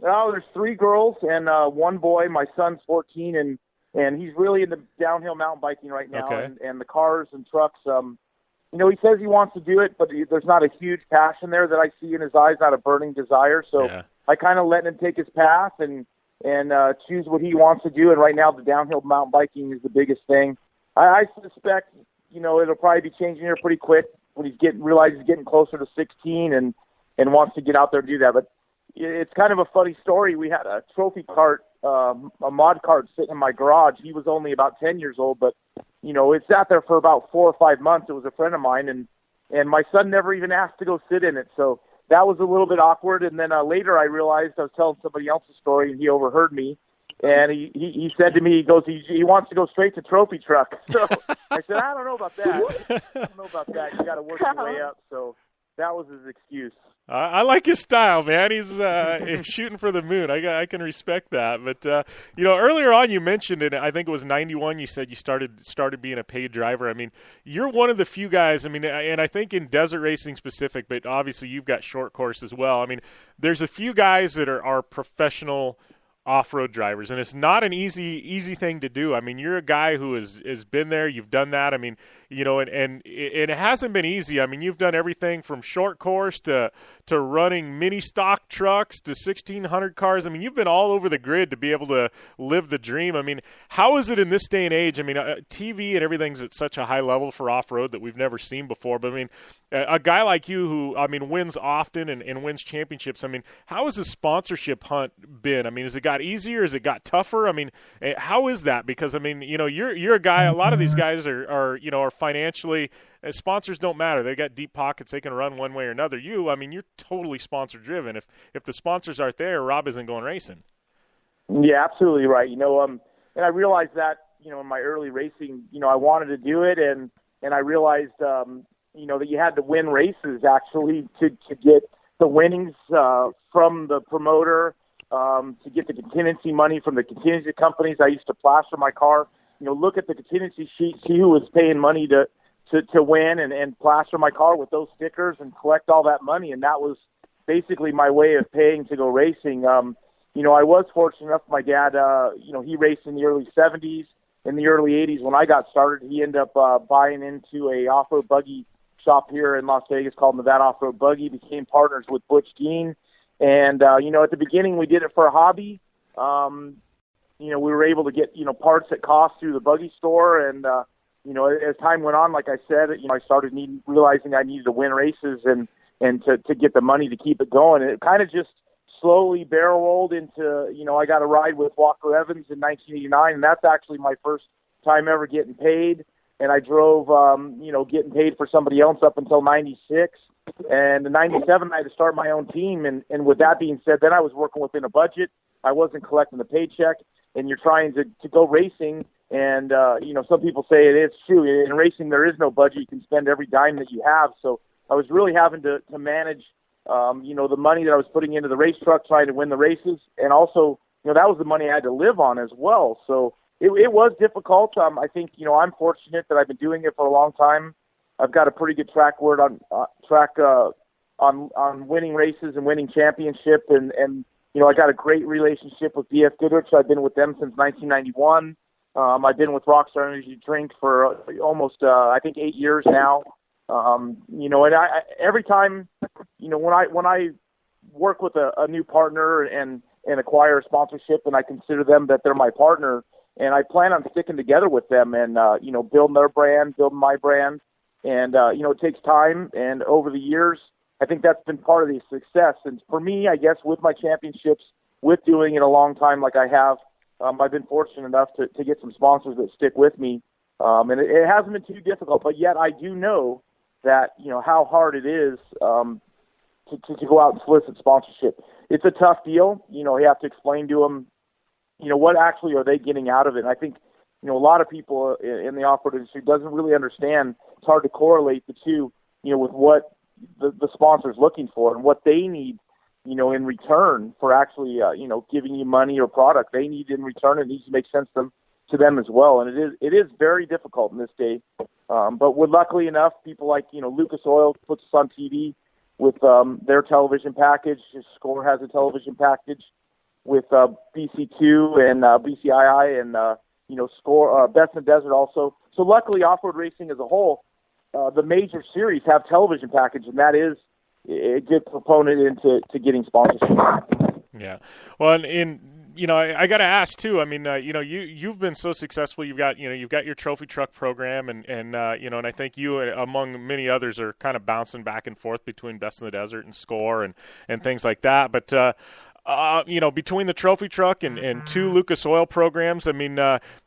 Oh, there's 3 girls and 1 boy. My son's 14, and he's really into downhill mountain biking right now, okay. and the cars and trucks. He says he wants to do it, but there's not a huge passion there that I see in his eyes, not a burning desire. So yeah. I kind of let him take his path and choose what he wants to do. And right now, the downhill mountain biking is the biggest thing. I suspect, it'll probably be changing here pretty quick when realizes he's getting closer to 16 and wants to get out there and do that. But it's kind of a funny story. We had a trophy cart, a mod cart sitting in my garage. He was only about 10 years old, but, it sat there for about 4 or 5 months. It was a friend of mine, and my son never even asked to go sit in it. So that was a little bit awkward. And then later I realized I was telling somebody else's story, and he overheard me. And he said to me, he wants to go straight to trophy truck. So I said, I don't know about that. You got to work your way up. So that was his excuse. I like his style, man. He's shooting for the moon. I can respect that. But earlier on you mentioned it. I think it was 91. You said you started being a paid driver. I mean, you're one of the few guys. I mean, and I think in desert racing specific, but obviously you've got short course as well. I mean, there's a few guys that are professional off-road drivers, and it's not an easy thing to do. I mean, you're a guy who has been there. You've done that. I mean, and it hasn't been easy. I mean, you've done everything from short course to running mini stock trucks to 1,600 cars. I mean, you've been all over the grid to be able to live the dream. I mean, how is it in this day and age? I mean, TV and everything's at such a high level for off-road that we've never seen before. But I mean, a guy like you who, I mean, wins often and wins championships. I mean, how has the sponsorship hunt been? I mean, has it got easier? Has it got tougher? I mean, how is that? Because I mean, you're a guy. A lot of these guys are financially. Sponsors don't matter. They got deep pockets. They can run one way or another. I mean, you're totally sponsor driven. If the sponsors aren't there, Rob isn't going racing. Yeah, absolutely right. And I realized that in my early racing, I wanted to do it, and I realized that you had to win races actually to get the winnings from the promoter. To get the contingency money from the contingency companies. I used to plaster my car. Look at the contingency sheet, see who was paying money to win, and plaster my car with those stickers and collect all that money. And that was basically my way of paying to go racing. I was fortunate enough. My dad, he raced in the early 70s. In the early 80s, when I got started, he ended up buying into a off-road buggy shop here in Las Vegas called Nevada Off-Road Buggy, became partners with Butch Dean. And, at the beginning, we did it for a hobby. We were able to get, parts at cost through the buggy store. And, as time went on, like I said, I started realizing I needed to win races and to get the money to keep it going. And it kind of just slowly barrel rolled into, I got a ride with Walker Evans in 1989, and that's actually my first time ever getting paid. And I drove, getting paid for somebody else up until 96. And in 97, I had to start my own team. And with that being said, then I was working within a budget. I wasn't collecting the paycheck. And you're trying to go racing. And, some people say it is true. In racing, there is no budget. You can spend every dime that you have. So I was really having to manage the money that I was putting into the race truck, trying to win the races. And also, that was the money I had to live on as well. So it was difficult. I think, I'm fortunate that I've been doing it for a long time. I've got a pretty good track record on winning races and winning championship. And I got a great relationship with BF Goodrich. I've been with them since 1991. I've been with Rockstar Energy Drink for almost, 8 years now. And I every time, when I work with a new partner and acquire a sponsorship, and I consider them that they're my partner, and I plan on sticking together with them and, building their brand, building my brand. And, it takes time. And over the years, I think that's been part of the success. And for me, I guess with my championships, with doing it a long time like I have, I've been fortunate enough to get some sponsors that stick with me. And it hasn't been too difficult, but yet I do know that, how hard it is to go out and solicit sponsorship. It's a tough deal. You have to explain to them, what actually are they getting out of it. And I think, a lot of people in the off-road industry doesn't really understand. It's hard to correlate the two, with what the sponsor's looking for and what they need, in return for actually, giving you money or product. They need in return. It needs to make sense to them as well. And it is very difficult in this day. But we're luckily enough, people like, Lucas Oil puts us on TV with their television package. Score has a television package with BC2 and BCII and, Score, Best in the Desert also. So luckily, off-road racing as a whole, the major series have television package, and that is a good proponent into getting sponsorship. Yeah. Well, I got to ask too. I mean, you've been so successful. You've got your trophy truck program, and I think you, among many others, are kind of bouncing back and forth between Best in the Desert and Score and things like that. But between the trophy truck and two Lucas Oil programs, I mean,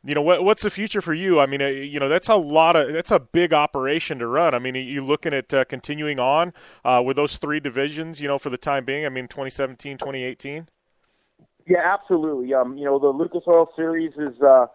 what's the future for you? I mean, that's a big operation to run. I mean, are you looking at continuing on with those three divisions, for the time being? I mean, 2017, 2018? Yeah, absolutely. The Lucas Oil Series is, I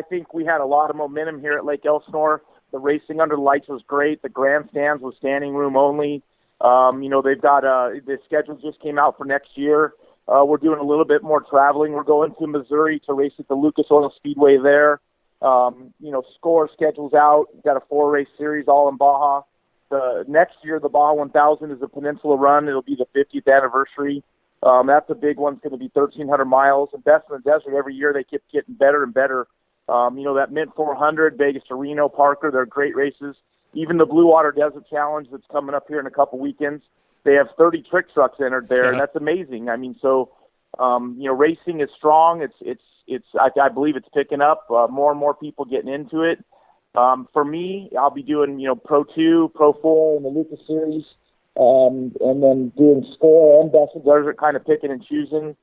think we had a lot of momentum here at Lake Elsinore. The racing under the lights was great. The grandstands was standing room only. They've got the schedule just came out for next year. We're doing a little bit more traveling. We're going to Missouri to race at the Lucas Oil Speedway there. Score schedule's out. We've got a 4-race series all in Baja. The next year, the Baja 1000 is a peninsula run. It'll be the 50th anniversary. That's a big one. It's going to be 1,300 miles. And Best in the Desert, every year they keep getting better and better. That Mint 400, Vegas to Reno, Parker, they're great races. Even the Blue Water Desert Challenge that's coming up here in a couple weekends, they have 30 trick trucks entered there, and that's amazing. I mean, so racing is strong. I believe it's picking up. More and more people getting into it. For me, I'll be doing Pro 2, Pro 4 in the Lucas Series, and then doing Score and Best in the Desert, kind of picking and choosing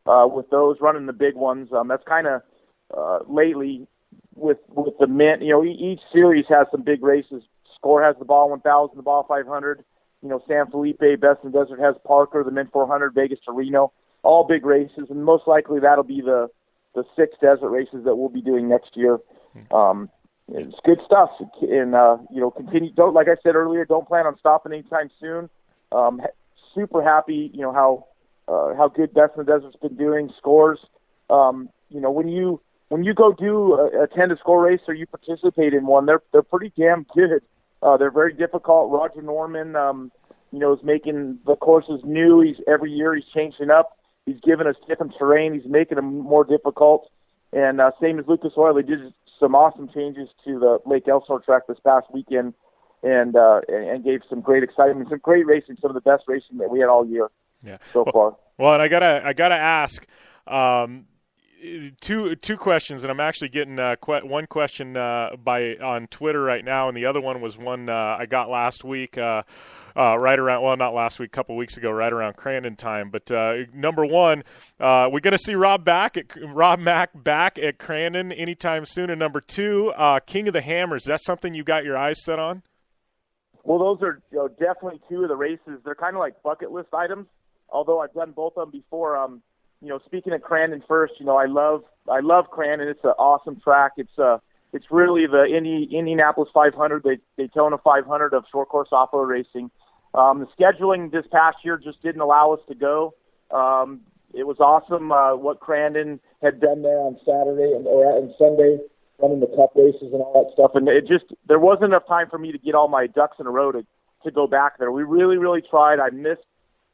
with those, running the big ones. That's kind of lately with the Mint. Each series has some big races. Score has the Baja 1000, the Baja 500. San Felipe, Best in the Desert has Parker, the Mint 400, Vegas to Reno. All big races, and most likely that'll be the 6 desert races that we'll be doing next year. It's good stuff, and continue. Don't, like I said earlier, don't plan on stopping anytime soon. Super happy, how good Best in the Desert's been doing. Scores, when you go attend a Score race or you participate in one, they're pretty damn good. They're very difficult. Roger Norman, is making the courses new. Every year he's changing up. He's given us different terrain. He's making them more difficult. And same as Lucas Oil, they did some awesome changes to the Lake Elsinore track this past weekend, and gave some great excitement, some great racing, some of the best racing that we had all year so far. Well, and I gotta ask. Two questions, and I'm actually getting one question on Twitter right now, and the other one was one I got last week, right around, well, not last week, a couple weeks ago, right around Crandon time. But number one, we're going to see Rob Mack back at Crandon anytime soon. And number two, King of the Hammers. Is that something you got your eyes set on? Well, those are definitely two of the races. They're kind of like bucket list items, although I've done both of them before. Speaking of Crandon first, I love Crandon. It's an awesome track. It's really the Indianapolis 500, the Daytona 500 of short course off-road racing. The scheduling this past year just didn't allow us to go. It was awesome what Crandon had done there on Saturday and Sunday, running the cup races and all that stuff. And there wasn't enough time for me to get all my ducks in a row to go back there. We really, really tried. I missed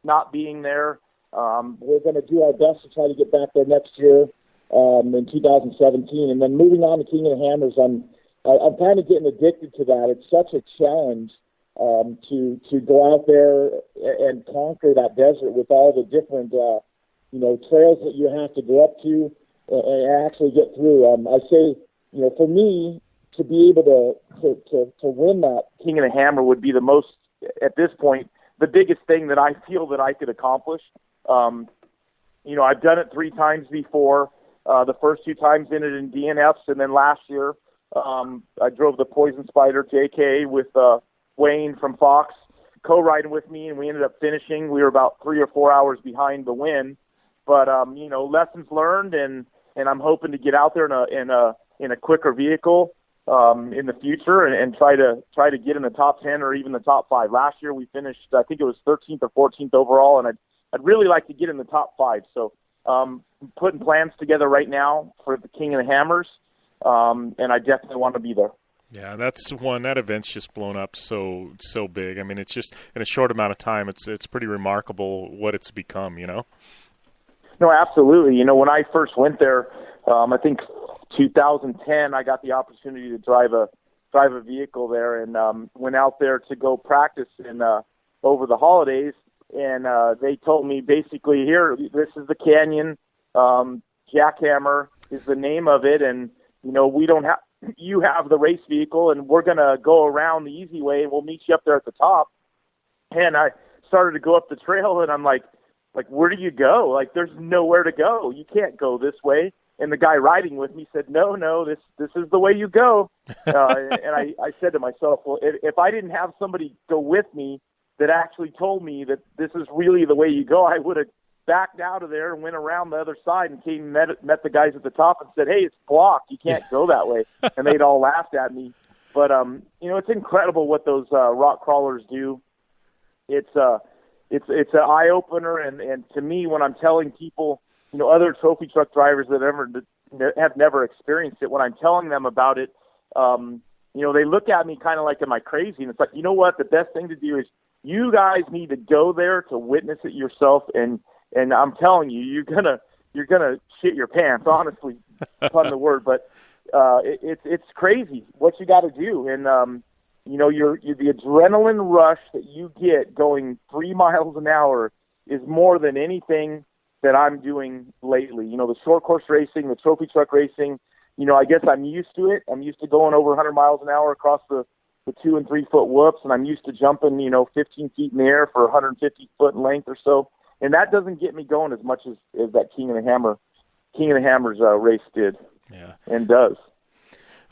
not being there. We're going to do our best to try to get back there next year in 2017. And then moving on to King of the Hammers, I'm kind of getting addicted to that. It's such a challenge to go out there and conquer that desert with all the different trails that you have to go up to and actually get through. I say, for me to be able to win that King of the Hammer would be the most, at this point, the biggest thing that I feel that I could accomplish. I've done it 3 times before. The first 2 times in it in DNFs, and then last year I drove the Poison Spider JK with Wayne from Fox co-riding with me, and we ended up finishing. We were about 3 or 4 hours behind the win, but lessons learned, and I'm hoping to get out there in a quicker vehicle in the future and try to get in the top 10 or even the top 5. Last year we finished, I think it was 13th or 14th overall, and I'd really like to get in the top 5. So putting plans together right now for the King of the Hammers, and I definitely want to be there. Yeah, that event's just blown up so big. I mean, it's just in a short amount of time, it's pretty remarkable what it's become, No, absolutely. When I first went there, I think 2010, I got the opportunity to drive a vehicle there, and went out there to go practice over the holidays. And they told me basically, here, this is the Canyon. Jackhammer is the name of it, and you have the race vehicle, and we're gonna go around the easy way, and we'll meet you up there at the top. And I started to go up the trail, and I'm like, where do you go? Like, there's nowhere to go. You can't go this way. And the guy riding with me said, no, this is the way you go. And I said to myself, well, if I didn't have somebody go with me that actually told me that this is really the way you go, I would have backed out of there and went around the other side and came and met the guys at the top and said, hey, it's blocked. You can't go that way. And they'd all laughed at me. But, it's incredible what those rock crawlers do. It's an eye-opener, and to me, when I'm telling people, other trophy truck drivers that have never experienced it, when I'm telling them about it, they look at me kind of like, am I crazy? And it's like, you know what? The best thing to do is you guys need to go there to witness it yourself, and I'm telling you, you're gonna shit your pants, honestly, pun the word, but it's crazy what you got to do, and you're the adrenaline rush that you get going 3 miles an hour is more than anything that I'm doing lately. The short course racing, the trophy truck racing, I guess I'm used to it. I'm used to going over 100 miles an hour across the 2 and 3 foot whoops, and I'm used to jumping, 15 feet in the air for 150 foot in length or so. And that doesn't get me going as much as that King of the Hammers race did. Yeah. And does.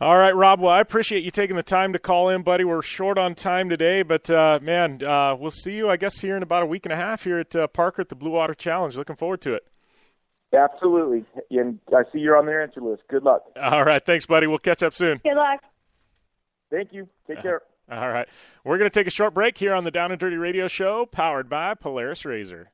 All right, Rob. Well, I appreciate you taking the time to call in, buddy. We're short on time today, but, we'll see you, I guess, here in about a week and a half here at Parker at the Blue Water Challenge. Looking forward to it. Absolutely. And I see you're on their entry list. Good luck. All right. Thanks, buddy. We'll catch up soon. Good luck. Thank you. Take care. All right. We're going to take a short break here on the Down and Dirty Radio Show, powered by Polaris RZR.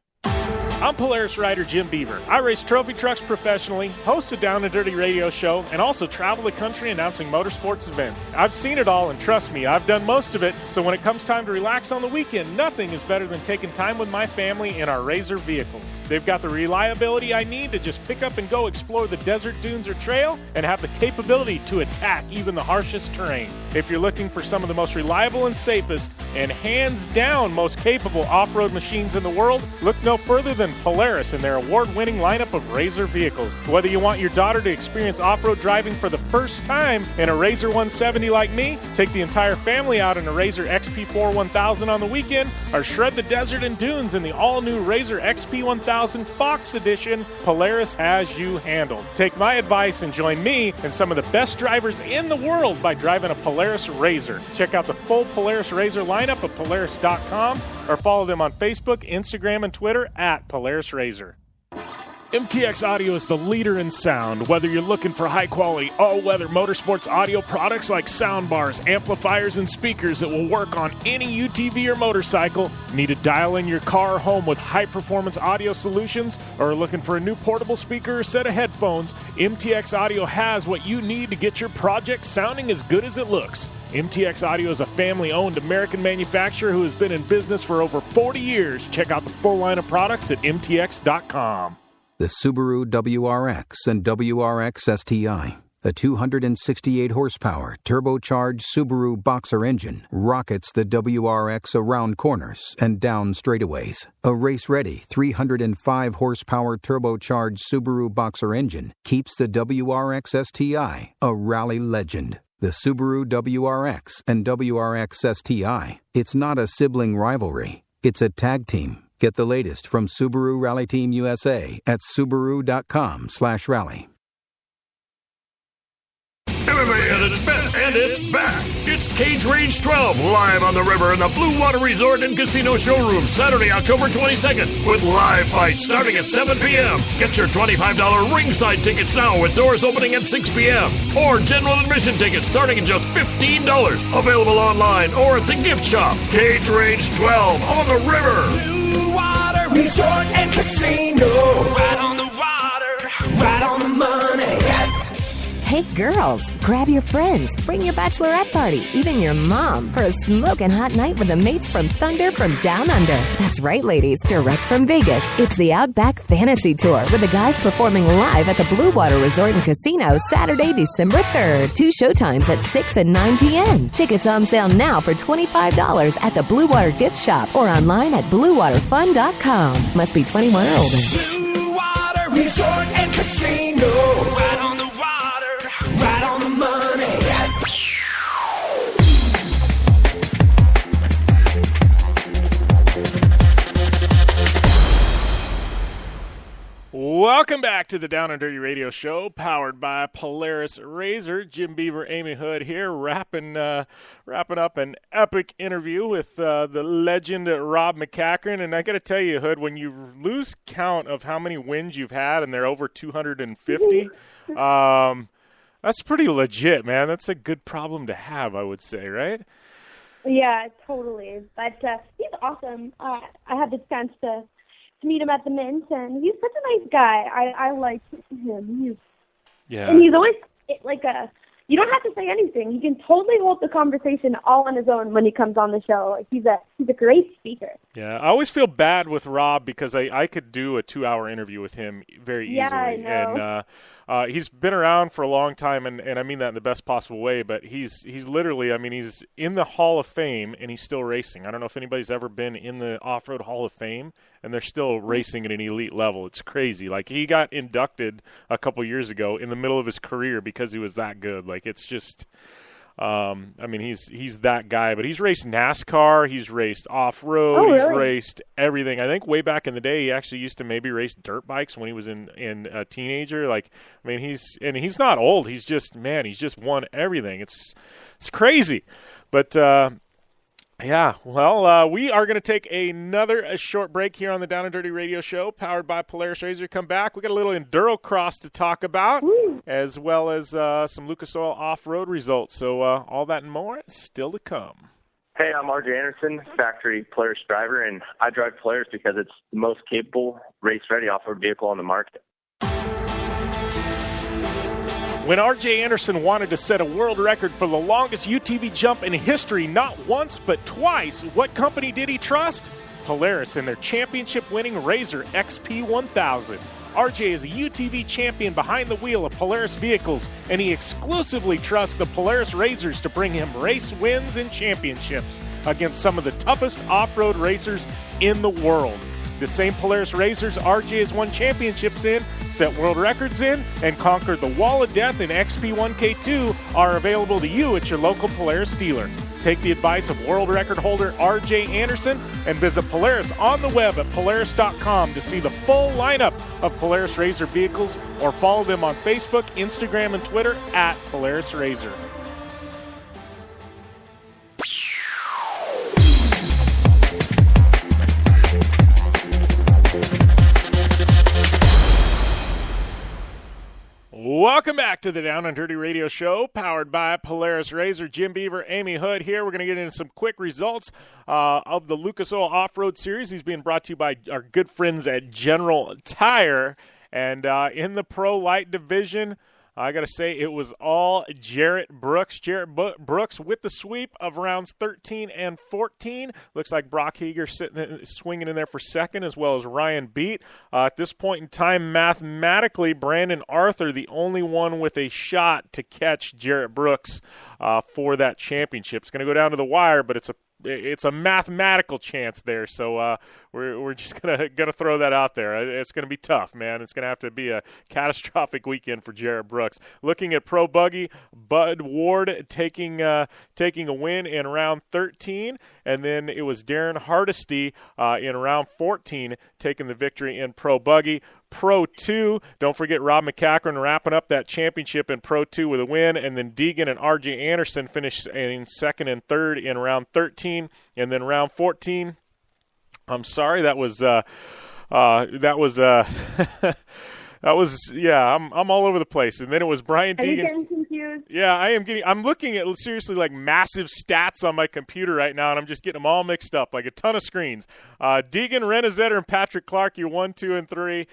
I'm Polaris rider Jim Beaver. I race trophy trucks professionally, host a Down and Dirty radio show, and also travel the country announcing motorsports events. I've seen it all, and trust me, I've done most of it. So when it comes time to relax on the weekend, nothing is better than taking time with my family in our RZR vehicles. They've got the reliability I need to just pick up and go explore the desert, dunes, or trail, and have the capability to attack even the harshest terrain. If you're looking for some of the most reliable and safest, and hands down most capable off-road machines in the world, look no further than Polaris and their award-winning lineup of RZR vehicles. Whether you want your daughter to experience off-road driving for the first time in a RZR 170 like me, take the entire family out in a RZR XP4 1000 on the weekend, or shred the desert and dunes in the all-new RZR XP 1000 Fox Edition, Polaris has you handled. Take my advice and join me and some of the best drivers in the world by driving a Polaris RZR. Check out the full Polaris RZR lineup at Polaris.com or follow them on Facebook, Instagram, and Twitter at Polaris RZR. MTX Audio is the leader in sound. Whether you're looking for high-quality, all-weather motorsports audio products like sound bars, amplifiers, and speakers that will work on any UTV or motorcycle, need to dial in your car or home with high-performance audio solutions, or are looking for a new portable speaker or set of headphones, MTX Audio has what you need to get your project sounding as good as it looks. MTX Audio is a family-owned American manufacturer who has been in business for over 40 years. Check out the full line of products at MTX.com. The Subaru WRX and WRX STI, a 268 horsepower turbocharged Subaru Boxer engine, rockets the WRX around corners and down straightaways. A race-ready 305 horsepower turbocharged Subaru Boxer engine keeps the WRX STI a rally legend. The Subaru WRX and WRX STI, it's not a sibling rivalry, it's a tag team. Get the latest from Subaru Rally Team USA at Subaru.com/rally. MMA at its best, and it's back. It's Cage Range 12, live on the river in the Blue Water Resort and Casino Showroom, Saturday, October 22nd, with live fights starting at 7 p.m. Get your $25 ringside tickets now with doors opening at 6 p.m. Or general admission tickets starting at just $15. Available online or at the gift shop. Cage Range 12 on the river. Blue Water Resort and Casino. Right on the water, right on the money. Hey girls, grab your friends, bring your bachelorette party, even your mom, for a smoking hot night with the mates from Thunder from Down Under. That's right, ladies, direct from Vegas. It's the Outback Fantasy Tour with the guys performing live at the Blue Water Resort and Casino Saturday, December 3rd. 2 showtimes at 6 and 9 p.m. Tickets on sale now for $25 at the Blue Water Gift Shop or online at BlueWaterFun.com. Must be 21 or older. Blue Water Resort and Casino. Right on the right on the money. Welcome back to the Down and Dirty Radio Show, powered by Polaris RZR. Jim Beaver, Amy Hood here, wrapping up an epic interview with the legend Rob MacCachren. And I got to tell you, Hood, when you lose count of how many wins you've had, and they're over 250, that's pretty legit, man. That's a good problem to have, I would say, right? Yeah, totally. But he's awesome. I had the chance to meet him at the Mint, and he's such a nice guy. I like him. And he's always like you don't have to say anything. He can totally hold the conversation all on his own when he comes on the show. Like, he's a great speaker. Yeah, I always feel bad with Rob because I could do a 2-hour interview with him very easily. Yeah, I know. And he's been around for a long time, and I mean that in the best possible way, but he's literally, I mean, he's in the Hall of Fame, and he's still racing. I don't know if anybody's ever been in the Off-Road Hall of Fame, and they're still racing at an elite level. It's crazy. Like, he got inducted a couple years ago in the middle of his career because he was that good. Like, it's just... I mean, he's that guy, but he's raced NASCAR, he's raced off-road, oh, really? He's raced everything. I think way back in the day, he actually used to maybe race dirt bikes when he was in a teenager. Like, I mean, he's not old. He's just won everything. It's crazy. But, yeah, well, we are going to take a short break here on the Down and Dirty Radio Show, powered by Polaris RZR. Come back. We got a little enduro cross to talk about, as well as some Lucas Oil off-road results. So all that and more still to come. Hey, I'm RJ Anderson, factory Polaris driver, and I drive Polaris because it's the most capable, race-ready off-road vehicle on the market. When R.J. Anderson wanted to set a world record for the longest UTV jump in history, not once but twice, what company did he trust? Polaris and their championship-winning Razor XP1000. R.J. is a UTV champion behind the wheel of Polaris vehicles, and he exclusively trusts the Polaris Razors to bring him race wins and championships against some of the toughest off-road racers in the world. The same Polaris Razors RJ has won championships in, set world records in, and conquered the Wall of Death in XP1K2 are available to you at your local Polaris dealer. Take the advice of world record holder RJ Anderson and visit Polaris on the web at Polaris.com to see the full lineup of Polaris Razor vehicles, or follow them on Facebook, Instagram, and Twitter at Polaris Razor. Welcome back to the Down and Dirty Radio Show, powered by Polaris Razor. Jim Beaver, Amy Hood here. We're going to get into some quick results of the Lucas Oil Off-Road Series. He's being brought to you by our good friends at General Tire. And in the Pro Light Division, I got to say it was all Jarrett Brooks. Jarrett Brooks with the sweep of rounds 13 and 14. Looks like Brock Heger swinging in there for second, as well as Ryan Beat. At this point in time, mathematically, Brandon Arthur, the only one with a shot to catch Jarrett Brooks for that championship. It's going to go down to the wire, but it's a mathematical chance there, so we're just gonna throw that out there. It's gonna be tough, man. It's gonna have to be a catastrophic weekend for Jarrett Brooks. Looking at Pro Buggy, Bud Ward taking a win in round 13, and then it was Darren Hardesty in round 14 taking the victory in Pro Buggy. Pro 2, don't forget Rob MacCachren wrapping up that championship in Pro 2 with a win, and then Deegan and R.J. Anderson finished in second and third in round 13, and then round 14. I'm sorry, that was I'm all over the place. And then it was Brian Deegan. Are you getting confused? Yeah, I'm looking at seriously like massive stats on my computer right now, and I'm just getting them all mixed up, like a ton of screens. Deegan, Renazetter, and Patrick Clark, you're 1, 2, and 3.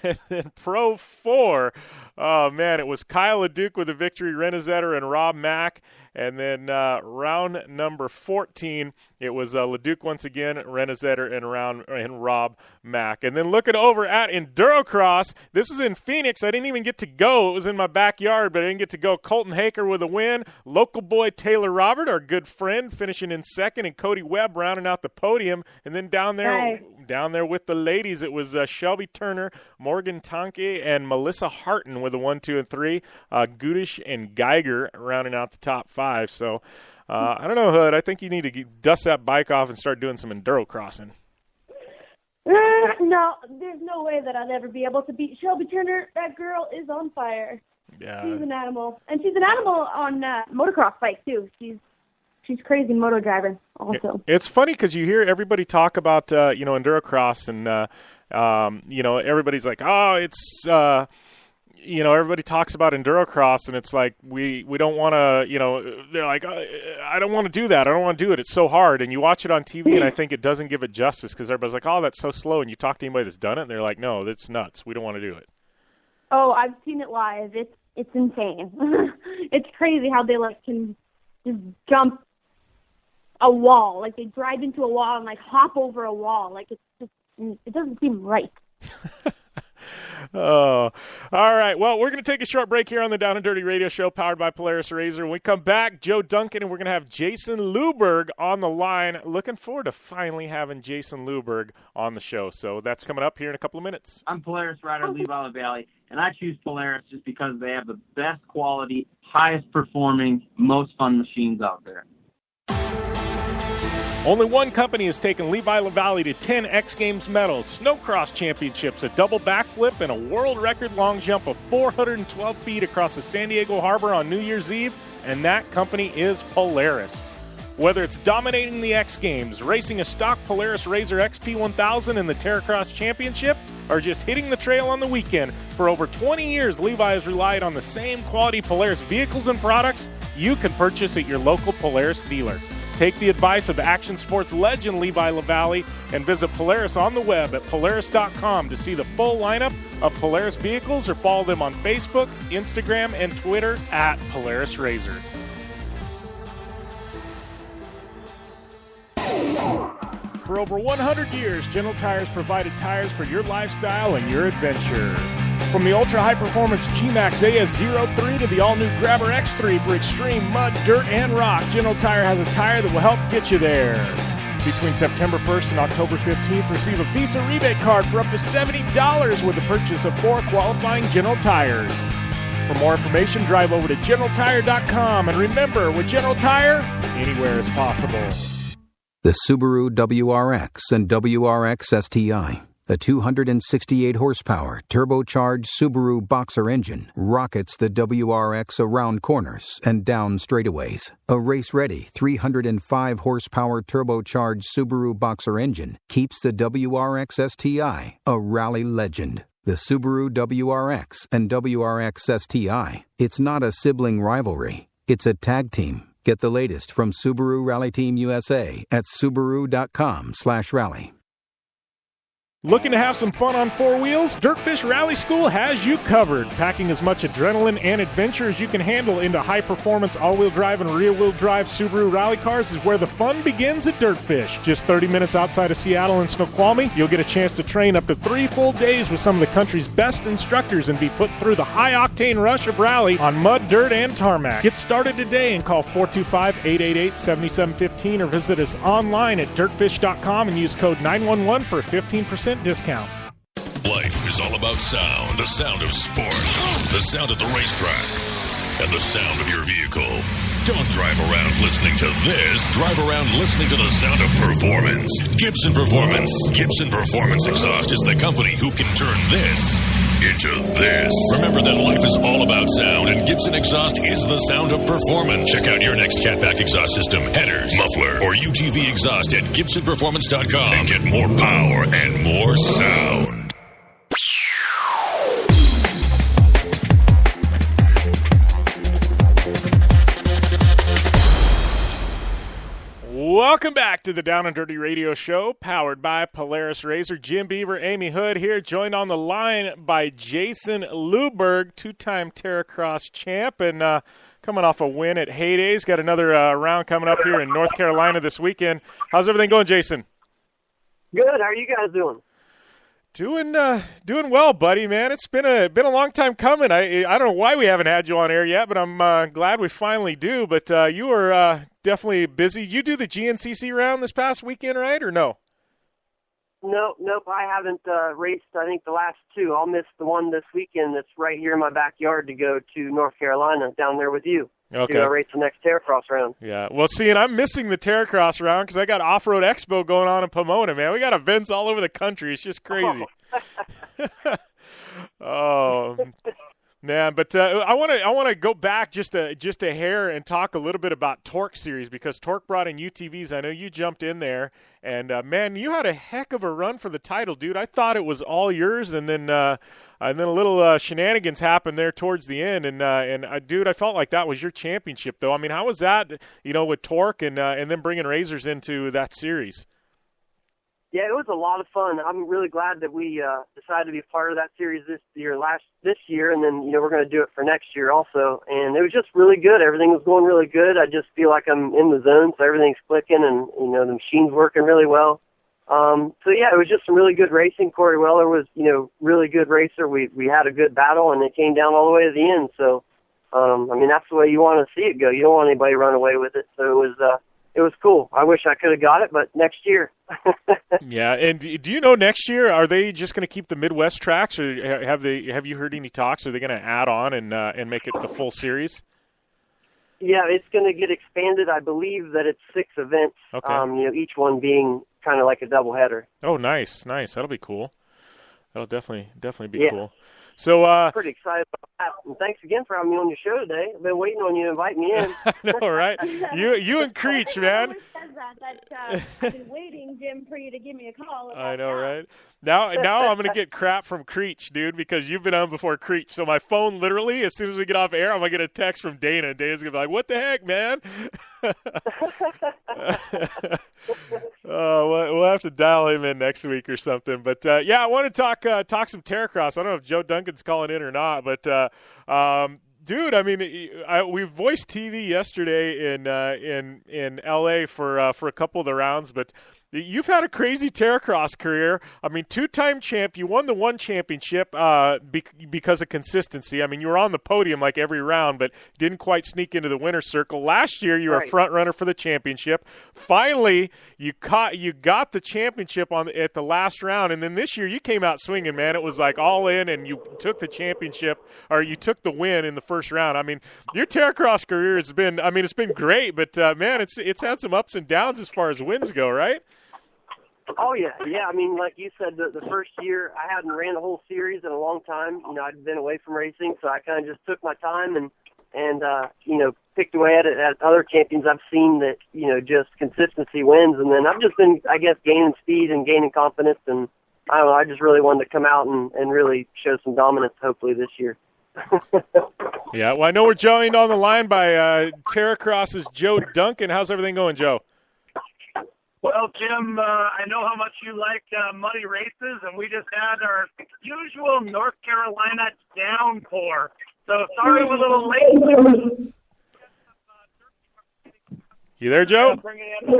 And then Pro 4, oh man, it was Kyle LeDuc with a victory, Renazetter, and Rob Mack. And then round number 14, it was LeDuc once again, Renazetter, and Rob Mack. And then looking over at Endurocross, this is in Phoenix. I didn't even get to go. It was in my backyard, but I didn't get to go. Colton Haker with a win. Local boy Taylor Robert, our good friend, finishing in second, and Cody Webb rounding out the podium. And then down there with the ladies, it was Shelby Turner, Morgan Tonke, and Melissa Harton with a 1, 2, and 3. Gudish and Geiger rounding out the top 5. So, I don't know, Hood. I think you need to dust that bike off and start doing some enduro crossing. No, there's no way that I'll ever be able to beat Shelby Turner. That girl is on fire. Yeah. She's an animal. And she's an animal on motocross bike, too. She's crazy moto driver also. It's funny because you hear everybody talk about, endurocross, and, everybody's like, oh, it's everybody talks about endurocross, and it's like we don't want to, they're like, I don't want to do that. I don't want to do it. It's so hard. And you watch it on TV, and I think it doesn't give it justice because everybody's like, oh, that's so slow. And you talk to anybody that's done it, and they're like, no, that's nuts. We don't want to do it. Oh, I've seen it live. It's insane. It's crazy how they can just jump a wall. Like they drive into a wall and hop over a wall. It doesn't seem right. Oh, all right. Well, we're going to take a short break here on the Down and Dirty Radio Show, powered by Polaris Razor. When we come back, Joe Duncan, and we're going to have Jason Luburgh on the line. Looking forward to finally having Jason Luburgh on the show. So that's coming up here in a couple of minutes. I'm Polaris rider Lee Valley, and I choose Polaris just because they have the best quality, highest performing, most fun machines out there. Only one company has taken Levi LaValle to 10 X Games medals, snowcross championships, a double backflip, and a world record long jump of 412 feet across the San Diego Harbor on New Year's Eve, and that company is Polaris. Whether it's dominating the X Games, racing a stock Polaris Razor XP1000 in the Terracross Championship, or just hitting the trail on the weekend, for over 20 years, Levi has relied on the same quality Polaris vehicles and products you can purchase at your local Polaris dealer. Take the advice of action sports legend Levi LaValle and visit Polaris on the web at Polaris.com to see the full lineup of Polaris vehicles, or follow them on Facebook, Instagram, and Twitter at Polaris Razor. For over 100 years, General Tires provided tires for your lifestyle and your adventure. From the ultra-high-performance G-Max AS03 to the all-new Grabber X3 for extreme mud, dirt, and rock, General Tire has a tire that will help get you there. Between September 1st and October 15th, receive a Visa rebate card for up to $70 with the purchase of 4 qualifying General Tires. For more information, drive over to GeneralTire.com. And remember, with General Tire, anywhere is possible. The Subaru WRX and WRX STI, a 268-horsepower, turbocharged Subaru Boxer engine, rockets the WRX around corners and down straightaways. A race-ready 305-horsepower turbocharged Subaru Boxer engine keeps the WRX STI a rally legend. The Subaru WRX and WRX STI, it's not a sibling rivalry, it's a tag team. Get the latest from Subaru Rally Team USA at Subaru.com/rally. Looking to have some fun on 4 wheels? Dirtfish Rally School has you covered, packing as much adrenaline and adventure as you can handle into high-performance all-wheel drive and rear-wheel drive Subaru rally cars is where the fun begins at Dirtfish. Just 30 minutes outside of Seattle in Snoqualmie, you'll get a chance to train up to 3 full days with some of the country's best instructors and be put through the high-octane rush of rally on mud, dirt, and tarmac. Get started today and call 425-888-7715 or visit us online at dirtfish.com and use code 911 for a 15% discount. Life is all about sound, the sound of sports, the sound at the racetrack, and the sound of your vehicle. Don't drive around listening to this. Drive around listening to the sound of performance. Gibson Performance. Gibson Performance Exhaust is the company who can turn this into this. Remember that life is all about sound, and Gibson Exhaust is the sound of performance. Check out your next catback exhaust system, headers, muffler, or UTV exhaust at GibsonPerformance.com and get more power and more sound. Welcome back to the Down and Dirty Radio Show, powered by Polaris Razor. Jim Beaver, Amy Hood here, joined on the line by Jason Luburgh, 2-time Terracross champ, and coming off a win at Heydays. Got another round coming up here in North Carolina this weekend. How's everything going, Jason? Good. How are you guys doing? Doing well, buddy, man. It's been a long time coming. I don't know why we haven't had you on air yet, but I'm glad we finally do. But you were definitely busy. You do the GNCC round this past weekend, right, or no? Nope. I haven't raced, I think, the last 2. I'll miss the one this weekend that's right here in my backyard to go to North Carolina down there with you. Okay. To race the next Terracross round. Yeah. Well, see, and I'm missing the Terracross round because I got Off-Road Expo going on in Pomona, man. We got events all over the country. It's just crazy. Oh, man. But I want to go back just a hair and talk a little bit about Torque Series, because Torque brought in UTVs. I know you jumped in there, and man, you had a heck of a run for the title, dude. I thought it was all yours, and then a little shenanigans happened there towards the end, and dude, I felt like that was your championship, though. I mean, how was that, with Torque and then bringing Razors into that series? Yeah, it was a lot of fun. I'm really glad that we decided to be a part of that series this year, and then we're going to do it for next year also. And it was just really good. Everything was going really good. I just feel like I'm in the zone, so everything's clicking, and the machine's working really well. So yeah, it was just some really good racing. Corey Weller was really good racer. We had a good battle, and it came down all the way to the end. So that's the way you want to see it go. You don't want anybody run away with it. So it was cool. I wish I could have got it, but next year. Yeah, and do you know next year, are they just going to keep the Midwest tracks, or have you heard any talks? Are they going to add on and make it the full series? Yeah, it's going to get expanded. I believe that it's 6 events, okay. Each one being kind of like a doubleheader. Oh, nice. That'll be cool. That'll definitely be cool. So I'm pretty excited about that. And thanks again for having me on your show today. I've been waiting on you to invite me in. I know, right? You and Creech, man. I've been waiting, Jim, for you to give me a call. I know, right? Now I'm going to get crap from Creech, dude, because you've been on before Creech. So my phone, literally, as soon as we get off air, I'm going to get a text from Dana. And Dana's going to be like, what the heck, man? Oh, we'll have to dial him in next week or something. But, yeah, I want to talk some Terracross. I don't know if Joe Duncan's calling in or not. But, dude, I mean, we voiced TV yesterday in L.A. for a couple of the rounds, but you've had a crazy Terracross career. I mean, 2-time champ. You won the one championship because of consistency. I mean, you were on the podium like every round, but didn't quite sneak into the winner's circle. Last year, you were a front runner for the championship. Finally, you got the championship at the last round, and then this year you came out swinging, man. It was like all in, and you took the championship, or you took the win in the first round. I mean, your Terracross career has been, I mean, it's been great, but man, it's had some ups and downs as far as wins go, right? Oh, yeah. I mean, like you said, the first year I hadn't ran a whole series in a long time. You know, I'd been away from racing, so I kind of just took my time and you know, picked away at it. At other champions I've seen that, you know, just consistency wins. And then I've just been, I guess, gaining speed and gaining confidence. And I don't know, I just really wanted to come out and really show some dominance, hopefully, this year. Yeah, well, I know we're joined on the line by Terracross's Joe Duncan. How's everything going, Joe? Well, Jim, I know how much you like muddy races, and we just had our usual North Carolina downpour. So sorry we're a little late. You there, Joe? Bringing in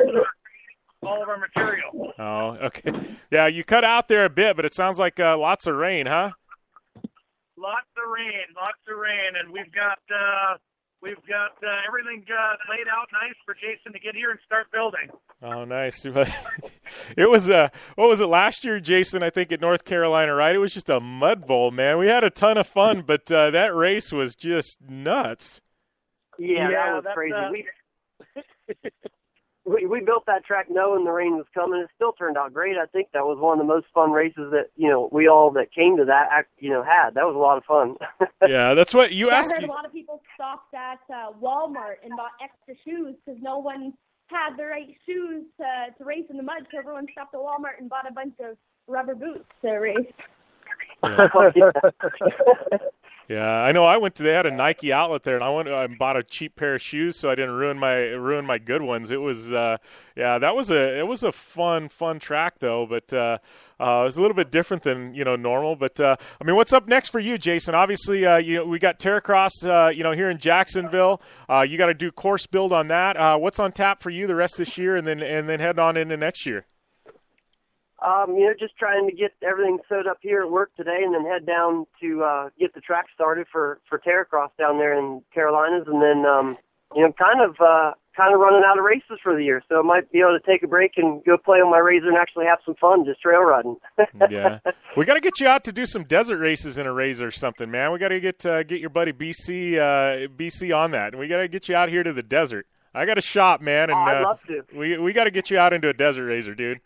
all of our material. Oh, okay. Yeah, you cut out there a bit, but it sounds like lots of rain, huh? Lots of rain, and we've got everything laid out nice for Jason to get here and start building. Oh, nice. It was, what was it, last year, Jason, I think, at North Carolina, right? It was just a mud bowl, man. We had a ton of fun, but that race was just nuts. Yeah, that was crazy. We built that track knowing the rain was coming. It still turned out great. I think that was one of the most fun races that, you know, we all that came to that, you know, had. That was a lot of fun. Yeah, that's what you asked. I heard a lot of people stopped at Walmart and bought extra shoes because no one had the right shoes to race in the mud. So everyone stopped at Walmart and bought a bunch of rubber boots to race. Yeah, I know. They had a Nike outlet there, and I went and bought a cheap pair of shoes so I didn't ruin my good ones. It was, it was a fun track though, but it was a little bit different than, you know, normal. But I mean, what's up next for you, Jason? Obviously, you know, we got Terracross, you know, here in Jacksonville. You got to do course build on that. What's on tap for you the rest of this year, and then head on into next year? You know, just trying to get everything sewed up here at work today, and then head down to get the track started for Terracross down there in Carolinas, and then you know, kind of running out of races for the year. So I might be able to take a break and go play on my Razor and actually have some fun just trail riding. Yeah, we got to get you out to do some desert races in a Razor or something, man. We got to get your buddy BC on that, and we got to get you out here to the desert. I got a shop, man, and I'd love to. We got to get you out into a desert Razor, dude.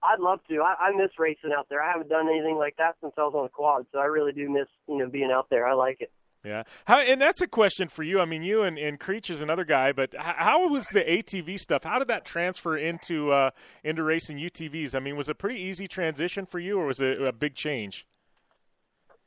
I'd love to. I miss racing out there. I haven't done anything like that since I was on a quad, so I really do miss, you know, being out there. I like it. Yeah. And that's a question for you. I mean, you and Creech is another guy, but how was the ATV stuff? How did that transfer into racing UTVs? I mean, was it a pretty easy transition for you, or was it a big change?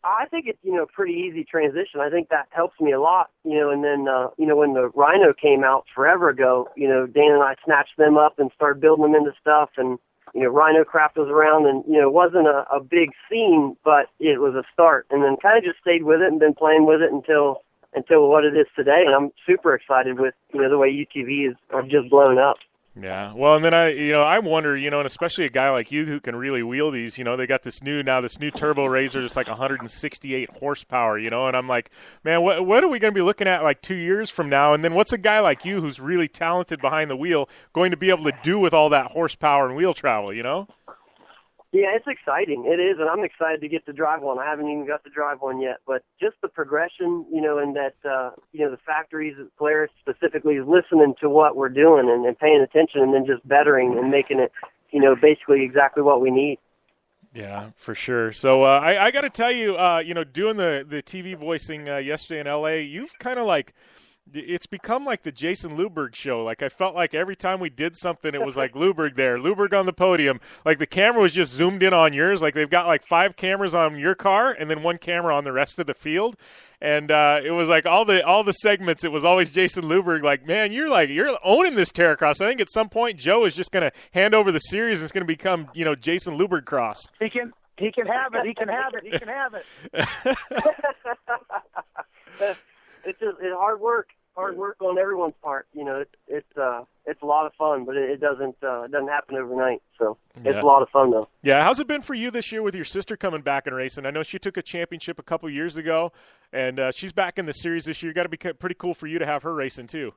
I think it's, you know, pretty easy transition. I think that helps me a lot, you know, and then, you know, when the Rhino came out forever ago, you know, Dan and I snatched them up and started building them into stuff, and you know, Rhino Craft was around, and, you know, it wasn't a big scene, but it was a start. And then kind of just stayed with it and been playing with it until what it is today. And I'm super excited with, you know, the way UTVs are just blown up. Yeah. Well, and then I wonder, you know, and especially a guy like you who can really wheel these, you know, they got this new turbo Razor, it's like 168 horsepower, you know, and I'm like, man, what are we going to be looking at like 2 years from now? And then what's a guy like you who's really talented behind the wheel going to be able to do with all that horsepower and wheel travel, you know? Yeah, it's exciting. It is, and I'm excited to get to drive one. I haven't even got to drive one yet, but just the progression, you know, and that, you know, the factories, Polaris specifically, is listening to what we're doing and paying attention, and then just bettering and making it, you know, basically exactly what we need. Yeah, for sure. So I got to tell you, you know, doing the TV voicing yesterday in L.A., you've kind of like It's become like the Jason Luburgh show. Like, I felt like every time we did something, it was like Luburgh there, Luburgh on the podium. Like, the camera was just zoomed in on yours. Like, they've got like 5 cameras on your car and then 1 camera on the rest of the field. And it was like all the segments, it was always Jason Luburgh. Like, man, you're owning this Terracross. I think at some point Joe is just going to hand over the series. And it's going to become, Jason Luburgh Cross. He can have it. He can have it. He can have it. It's hard work. Hard work on everyone's part. It's a lot of fun, but it doesn't happen overnight. So it's a lot of fun though. Yeah, how's it been for you this year with your sister coming back and racing? I know she took a championship a couple years ago, and she's back in the series this year. Got to be pretty cool for you to have her racing too.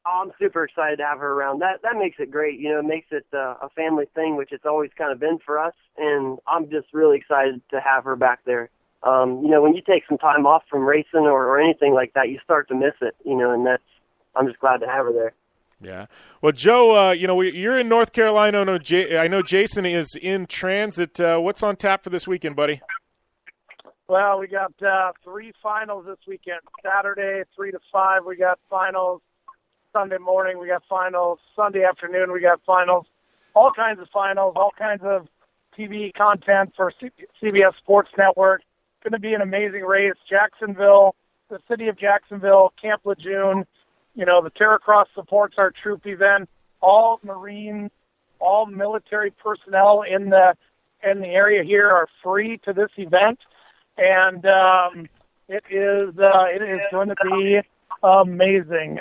I'm super excited to have her around. That makes it great. It makes it a family thing, which it's always kind of been for us. And I'm just really excited to have her back there. When you take some time off from racing or anything like that, you start to miss it, and I'm just glad to have her there. Yeah. Well, Joe, you're in North Carolina. I know Jason is in transit. What's on tap for this weekend, buddy? Well, we got 3 finals this weekend. Saturday, 3 to 5, we got finals. Sunday morning, we got finals. Sunday afternoon, we got finals. All kinds of finals, all kinds of TV content for CBS Sports Network. Going to be an amazing race. Jacksonville, the city of Jacksonville, Camp Lejeune. The Terracross supports our troop event. All Marines, all military personnel in the area here are free to this event, and it is going to be amazing.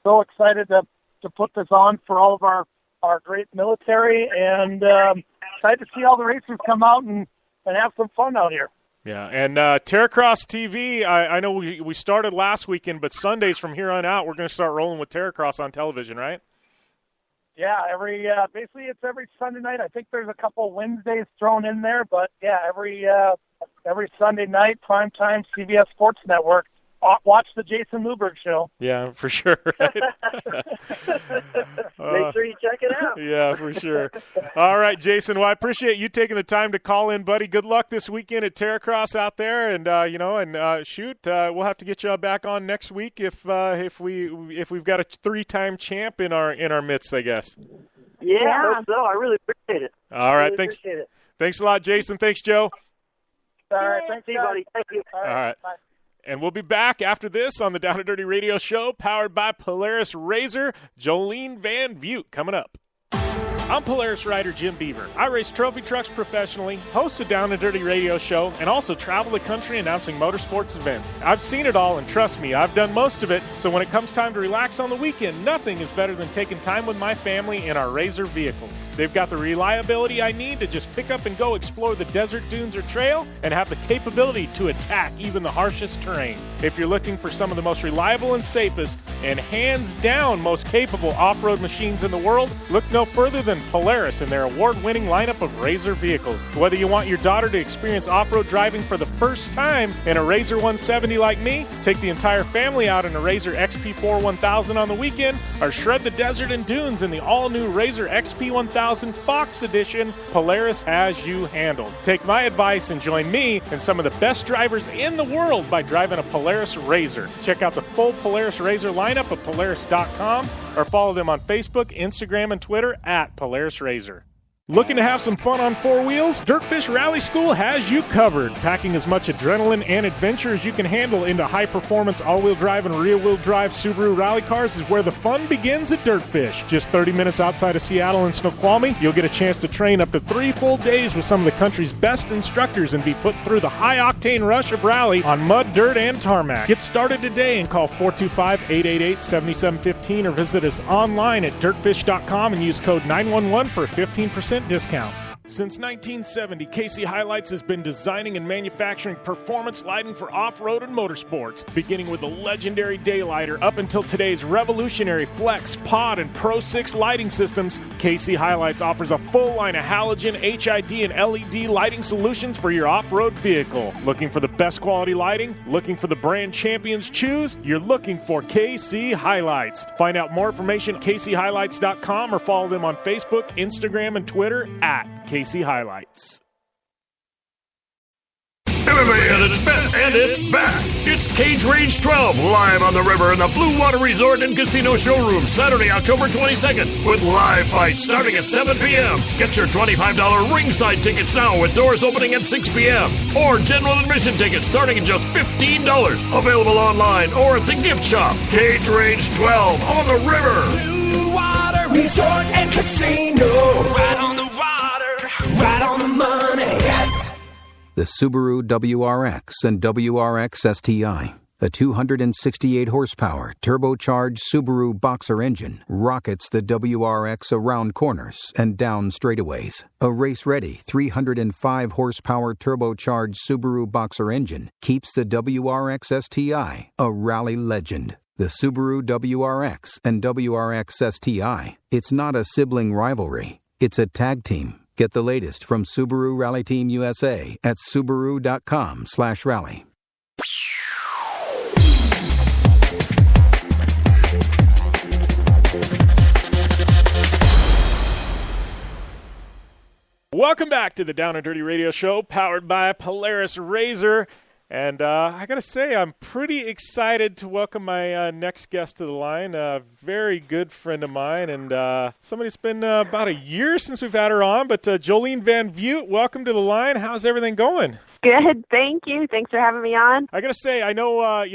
So excited to put this on for all of our great military, and excited to see all the racers come out and have some fun out here. Yeah, and Terracross TV, I know we started last weekend, but Sundays from here on out, we're going to start rolling with Terracross on television, right? Yeah, basically it's every Sunday night. I think there's a couple Wednesdays thrown in there, but yeah, every Sunday night, primetime CBS Sports Network. Watch the Jason Luburgh show. Yeah, for sure. Right? Make sure you check it out. Yeah, for sure. All right, Jason. Well, I appreciate you taking the time to call in, buddy. Good luck this weekend at Terracross out there, and we'll have to get you back on next week if we've got a 3-time champ in our midst, I guess. Yeah, I hope so. I really appreciate it. All right, thanks. Thanks a lot, Jason. Thanks, Joe. All right, thanks, buddy. Thank you. All right. Bye. And we'll be back after this on the Down and Dirty Radio Show, powered by Polaris Razor. Jolene Van Vugt coming up. I'm Polaris rider Jim Beaver. I race trophy trucks professionally, host a Down and Dirty Radio Show, and also travel the country announcing motorsports events. I've seen it all, and trust me, I've done most of it, so when it comes time to relax on the weekend, nothing is better than taking time with my family in our Razor vehicles. They've got the reliability I need to just pick up and go explore the desert, dunes, or trail, and have the capability to attack even the harshest terrain. If you're looking for some of the most reliable and safest, and hands down most capable off-road machines in the world, look no further than Polaris and their award-winning lineup of Razor vehicles. Whether you want your daughter to experience off-road driving for the first time in a Razor 170 like me, take the entire family out in a Razor XP4 1000 on the weekend, or shred the desert and dunes in the all-new Razor XP 1000 Fox Edition, Polaris has you handled. Take my advice and join me and some of the best drivers in the world by driving a Polaris Razor. Check out the full Polaris Razor lineup at Polaris.com or follow them on Facebook, Instagram, and Twitter at Polaris Razor. Looking to have some fun on 4 wheels? Dirtfish Rally School has you covered. Packing as much adrenaline and adventure as you can handle into high-performance all-wheel drive and rear-wheel drive Subaru rally cars is where the fun begins at Dirtfish. Just 30 minutes outside of Seattle and Snoqualmie, you'll get a chance to train up to 3 full days with some of the country's best instructors and be put through the high-octane rush of rally on mud, dirt, and tarmac. Get started today and call 425-888-7715 or visit us online at dirtfish.com and use code 911 for a 15% discount. Since 1970, KC Highlights has been designing and manufacturing performance lighting for off-road and motorsports, beginning with the legendary Daylighter up until today's revolutionary Flex, Pod, and Pro 6 lighting systems. KC Highlights offers a full line of halogen, HID, and LED lighting solutions for your off-road vehicle. Looking for the best quality lighting? Looking for the brand champions choose? You're looking for KC Highlights. Find out more information at kchighlights.com or follow them on Facebook, Instagram, and Twitter at KC Highlights. MMA at its best, and it's back. It's Cage Rage 12, live on the river in the Blue Water Resort and Casino Showroom, Saturday, October 22nd, with live fights starting at 7 p.m. Get your $25 ringside tickets now with doors opening at 6 p.m. Or general admission tickets starting at just $15. Available online or at the gift shop. Cage Rage 12 on the river. Blue Water Resort and Casino. Right on the water, right on the money. The Subaru WRX and WRX STI, a 268-horsepower, turbocharged Subaru Boxer engine, rockets the WRX around corners and down straightaways. A race-ready 305-horsepower turbocharged Subaru Boxer engine keeps the WRX STI a rally legend. The Subaru WRX and WRX STI, it's not a sibling rivalry, it's a tag team. Get the latest from Subaru Rally Team USA at Subaru.com/rally. Welcome back to the Down and Dirty Radio Show, powered by Polaris Razor. And I got to say, I'm pretty excited to welcome my next guest to the line, a very good friend of mine, and somebody that's been about a year since we've had her on, but Jolene Van Vugt, welcome to the line. How's everything going? Good, thank you. Thanks for having me on. I gotta say, I know a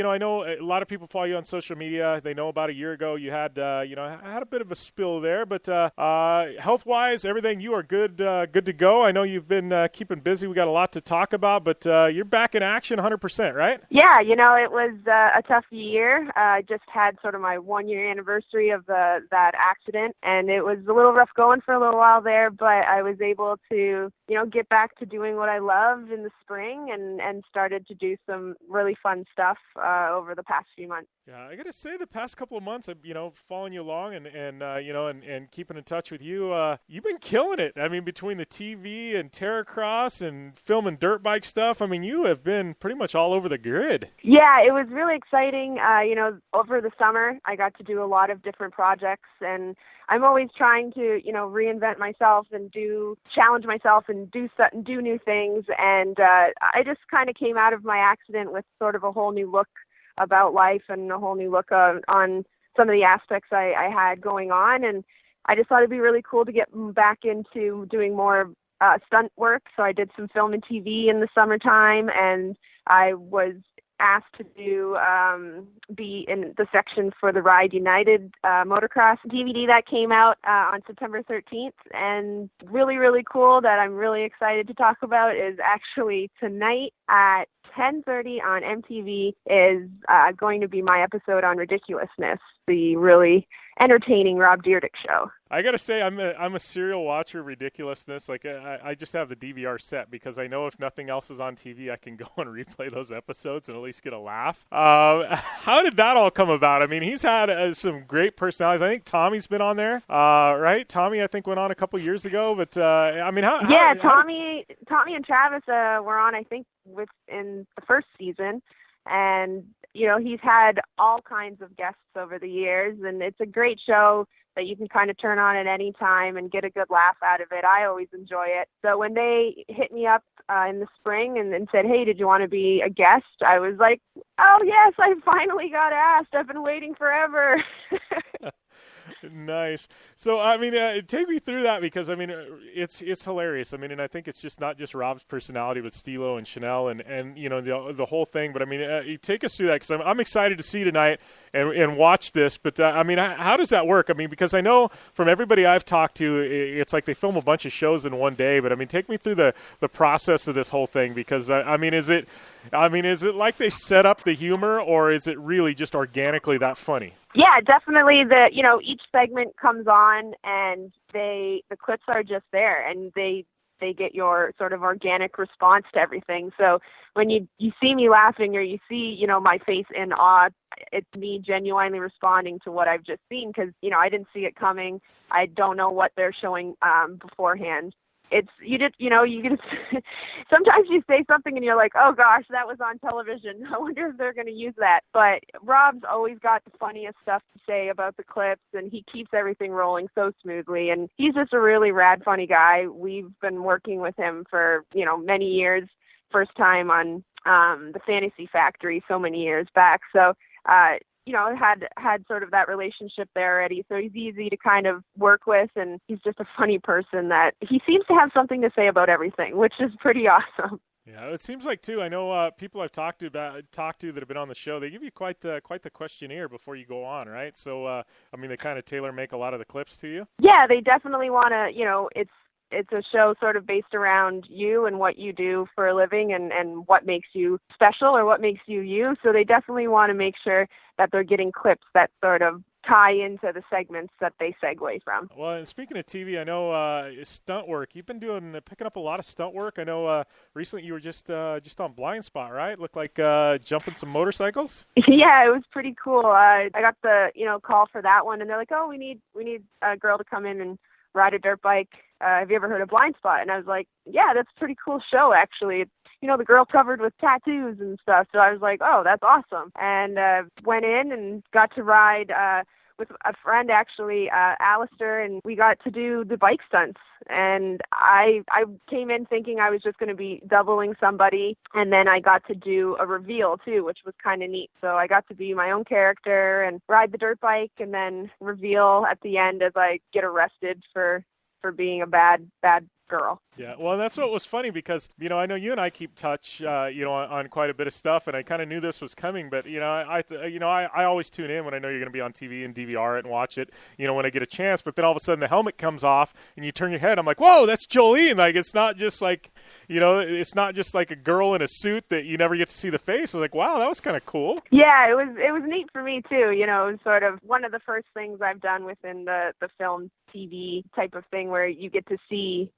lot of people follow you on social media. They know about a year ago you had, had a bit of a spill there, but health-wise, everything, you are good to go. I know you've been keeping busy. We got a lot to talk about, but you're back in action 100%, right? Yeah, it was a tough year. I just had sort of my 1-year anniversary of that accident, and it was a little rough going for a little while there, but I was able to, get back to doing what I love in the spring and started to do some really fun stuff over the past few months. Yeah, I got to say the past couple of months, following you along and keeping in touch with you, you've been killing it. I mean, between the TV and Terracross and filming dirt bike stuff, I mean, you have been pretty much all over the grid. Yeah, it was really exciting. Over the summer, I got to do a lot of different projects, and I'm always trying to, reinvent myself and challenge myself and do new things. And I just kind of came out of my accident with sort of a whole new look about life and a whole new look on some of the aspects I had going on. And I just thought it'd be really cool to get back into doing more stunt work. So I did some film and TV in the summertime, and I was asked to be in the section for the Ride United motocross DVD that came out on September 13th. And really, really cool that I'm really excited to talk about is actually tonight at 10:30 on MTV is going to be my episode on Ridiculousness, the really entertaining Rob Dyrdek show. I gotta say, I'm a serial watcher of Ridiculousness. Like I just have the DVR set because I know if nothing else is on TV, I can go and replay those episodes and at least get a laugh. How did that all come about? I mean, he's had some great personalities. I think Tommy's been on there, right? Tommy, I think, went on a couple years ago. But I mean, Tommy and Travis were on, I think, in the first season, and he's had all kinds of guests over the years, and it's a great show that you can kind of turn on at any time and get a good laugh out of it. I always enjoy it. So when they hit me up in the spring and said, hey, did you want to be a guest? I was like, oh, yes, I finally got asked. I've been waiting forever. Nice. So, I mean, take me through that because, I mean, it's hilarious. I mean, and I think it's just not just Rob's personality with Stilo and Chanel and the whole thing. But, I mean, you take us through that because I'm excited to see tonight and watch this. But, I mean, how does that work? I mean, because I know from everybody I've talked to, it's like they film a bunch of shows in one day. But, I mean, take me through the process of this whole thing because, I mean, is it like they set up the humor or is it really just organically that funny? Yeah, definitely. Each segment comes on and the clips are just there and they get your sort of organic response to everything. So when you see me laughing or you see, my face in awe, it's me genuinely responding to what I've just seen because, I didn't see it coming. I don't know what they're showing beforehand. Sometimes you say something and you're like, oh gosh, that was on television. I wonder if they're going to use that. But Rob's always got the funniest stuff to say about the clips and he keeps everything rolling so smoothly. And he's just a really rad, funny guy. We've been working with him for, many years. first time on the Fantasy Factory so many years back. So, had sort of that relationship there already. So he's easy to kind of work with, and he's just a funny person that he seems to have something to say about everything, which is pretty awesome. Yeah, it seems like too. I know people I've talked to that have been on the show. They give you quite the questionnaire before you go on, right? So, they kind of tailor make a lot of the clips to you. Yeah, they definitely want to. It's a show sort of based around you and what you do for a living and what makes you special or what makes you you. So they definitely want to make sure that they're getting clips that sort of tie into the segments that they segue from. Well, and speaking of TV, I know stunt work. You've been picking up a lot of stunt work. I know recently you were just on Blind Spot, right? Looked like jumping some motorcycles. Yeah, it was pretty cool. I got the call for that one, and they're like, "Oh, we need a girl to come in and ride a dirt bike. Have you ever heard of Blind Spot?" And I was like, "Yeah, that's a pretty cool show, actually. The girl covered with tattoos and stuff." So I was like, "Oh, that's awesome." And went in and got to ride with a friend, actually, Alistair, and we got to do the bike stunts. And I came in thinking I was just going to be doubling somebody, and then I got to do a reveal, too, which was kind of neat. So I got to be my own character and ride the dirt bike and then reveal at the end as I get arrested for being a bad girl. Yeah, well, that's what was funny because, I know you and I keep touch, on quite a bit of stuff, and I kind of knew this was coming, but, I always tune in when I know you're going to be on TV and DVR it and watch it, when I get a chance, but then all of a sudden the helmet comes off and you turn your head, I'm like, whoa, that's Jolene. Like, it's not just like, it's not just like a girl in a suit that you never get to see the face. I was like, wow, that was kind of cool. Yeah, it was neat for me too. It was sort of one of the first things I've done within the film TV type of thing where you get to see